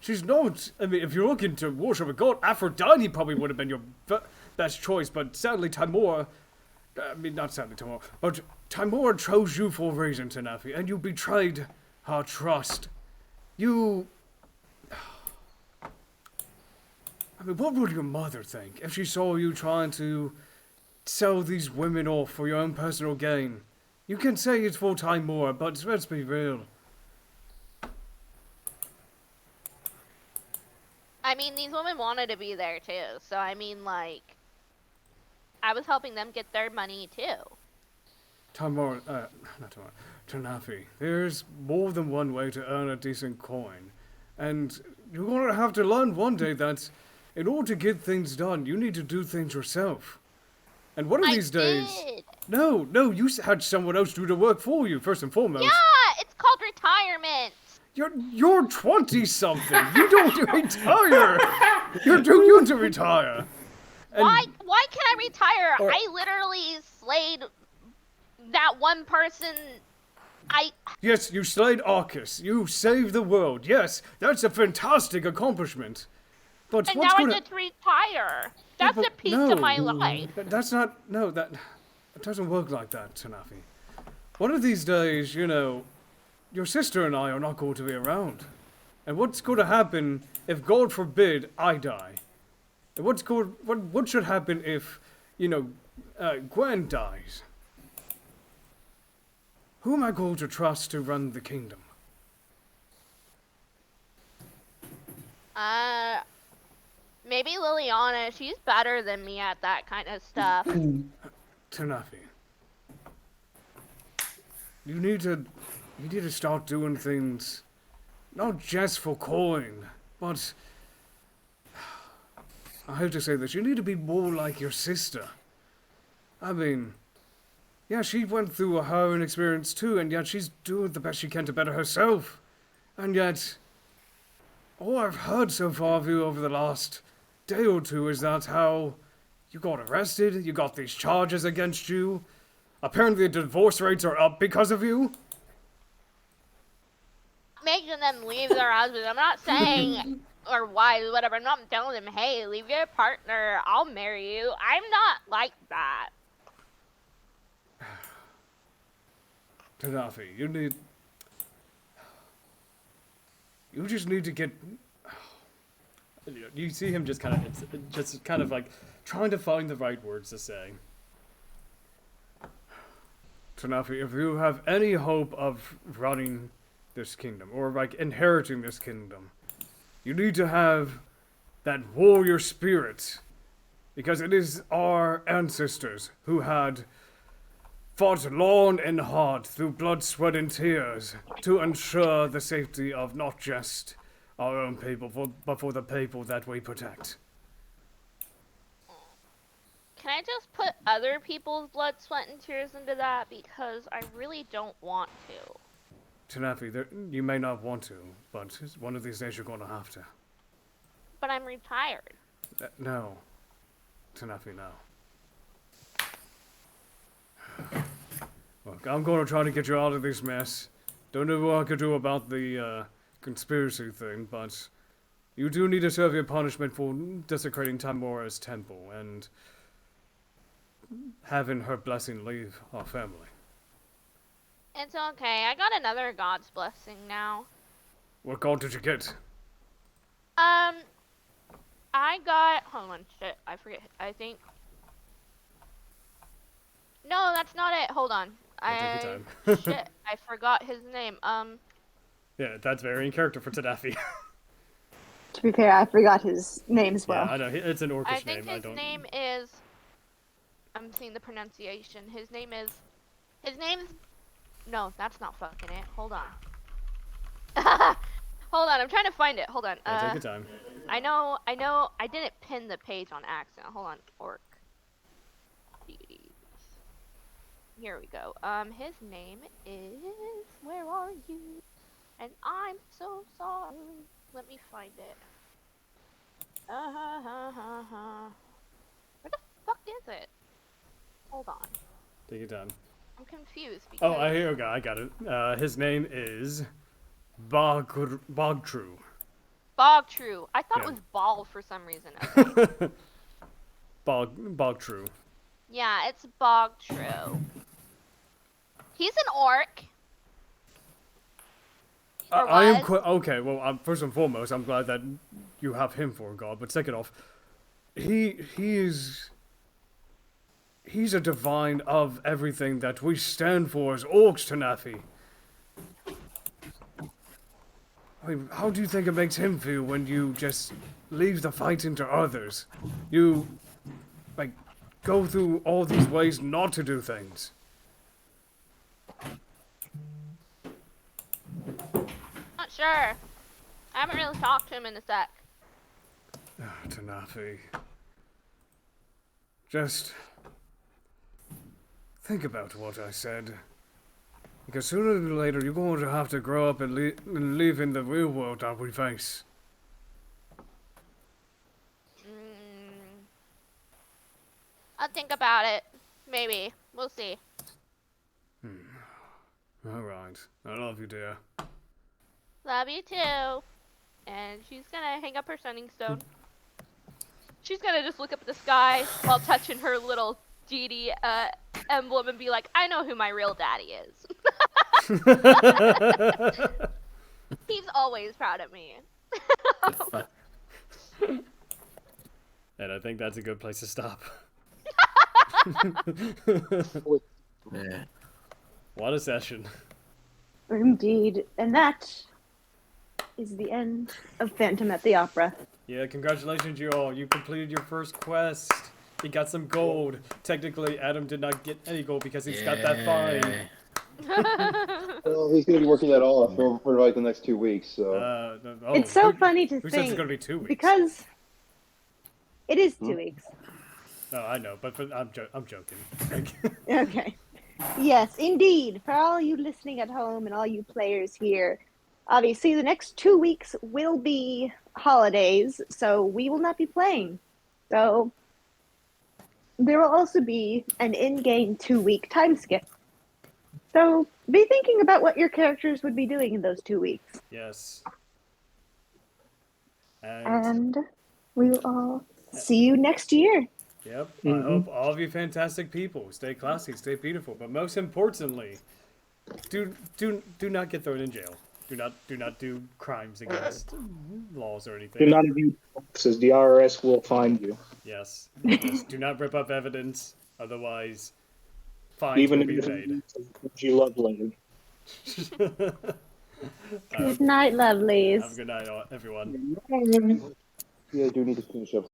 She's not... I mean, if you're looking to worship a god, Aphrodite probably would have been your best choice, but sadly Taimora... I mean, not sadly Taimora, but Taimora chose you for a reason, Tanafi, and you betrayed her trust. You... I mean, what would your mother think if she saw you trying to sell these women off for your own personal gain? You can say it's full-time more, but let's be real. I mean, these women wanted to be there too, so I mean, like, I was helping them get their money too. Not Tamar, Tanafi, there's more than one way to earn a decent coin. And you're gonna have to learn one day that in order to get things done, you need to do things yourself. And one of these days... Did. No, you had someone else do the work for you, first and foremost. Yeah, it's called retirement. You're 20-something. You don't retire. You're too young to retire. And Why can't I retire? I literally slayed that one person. yes, you slayed Arcus. You saved the world. Yes, that's a fantastic accomplishment. But And what's now gonna... I get to retire. That's but a piece no. of my life. That's not... No, that... It doesn't work like that, Tanafi. One of these days, you know, your sister and I are not going to be around. And what's going to happen if, God forbid, I die? And what should happen if, you know, Gwen dies? Who am I going to trust to run the kingdom? Maybe Liliana. She's better than me at that kind of stuff. Tanafi. You need to start doing things not just for coin, but I hate to say this, you need to be more like your sister. I mean, yeah, she went through a harrowing experience too, and yet she's doing the best she can to better herself. And yet, all I've heard so far of you over the last day or two is that how you got arrested, you got these charges against you. Apparently the divorce rates are up because of you. Making them leave their husbands. I'm not saying, or wives, whatever. I'm not telling them, hey, leave your partner. I'll marry you. I'm not like that. Tanafi, you just need to get... You see him just kind of like trying to find the right words to say. Tanafi, if you have any hope of running this kingdom, or like inheriting this kingdom, you need to have that warrior spirit. Because it is our ancestors who had fought long and hard through blood, sweat, and tears to ensure the safety of not just our own people, but for the people that we protect. Can I just put other people's blood, sweat, and tears into that? Because I really don't want to. Tanafi, you may not want to, but one of these days you're going to have to. But I'm retired. No. Tanafi, no. Look, I'm going to try to get you out of this mess. Don't know what I could do about the conspiracy thing, but you do need to serve your punishment for desecrating Tamora's temple and having her blessing leave our family. It's okay. I got another God's blessing now. What god did you get? I got... Hold on, shit. I forget. I think... No, that's not it. Hold on. Take your time. Shit. I forgot his name. Yeah, that's very in character for Tanafi. To be fair, I forgot his name as well. Yeah, I know. It's an orcish I think name. his name is... I'm seeing the pronunciation. His name is... No, that's not fucking it. Hold on. Hold on, I'm trying to find it. Hold on. Yeah, take your time. I know. I didn't pin the page on accident. Hold on. Orc. Deities. Here we go. His name is... Where are you? And I'm so sorry. Let me find it. Where the fuck is it? Hold on. Take your time. I'm confused because... Oh, here we go. I got it. His name is Bogtrue. Bogtrue. I thought Yeah. it was Ball for some reason. Okay. Bogtrue. Yeah, it's Bogtrue. He's an orc. Or I am was. okay. Well, first and foremost, I'm glad that you have him for a god. But second off, he is he's a divine of everything that we stand for as orcs, Tanafi. I mean, how do you think it makes him feel when you just leave the fighting to others? You, like, go through all these ways not to do things. Not sure. I haven't really talked to him in a sec. Tanafi. Just think about what I said. Because sooner or later you're going to have to grow up and live in the real world that we face. I'll think about it. Maybe. We'll see. Alright. I love you, dear. Love you too. And she's gonna hang up her sending stone. She's gonna just look up at the sky while touching her little deity emblem and be like, I know who my real daddy is. He's always proud of me. And I think that's a good place to stop. Yeah. What a session. Indeed. And that is the end of Phantom at the Opera. Yeah, congratulations, you all. You completed your first quest. You got some gold. Technically, Adam did not get any gold because he's got that fine. Well, he's going to be working that off for like the next 2 weeks. So It's so funny to who says think it's going to be 2 weeks? because it is 2 weeks. No, I know, but I'm joking. Okay. Yes, indeed. For all you listening at home and all you players here, obviously the next 2 weeks will be holidays, so we will not be playing. So there will also be an in-game 2-week time skip. So be thinking about what your characters would be doing in those 2 weeks. Yes. And we will all see you next year. Yep. I hope all of you fantastic people stay classy, stay beautiful, but most importantly, do not get thrown in jail. Do not do crimes against laws or anything. Do not abuse boxes. The IRS will find you. Yes. Just do not rip up evidence, otherwise fines Even will be if paid. you love lady. Good night, lovelies. Have a good night, everyone. yeah, I do need to finish up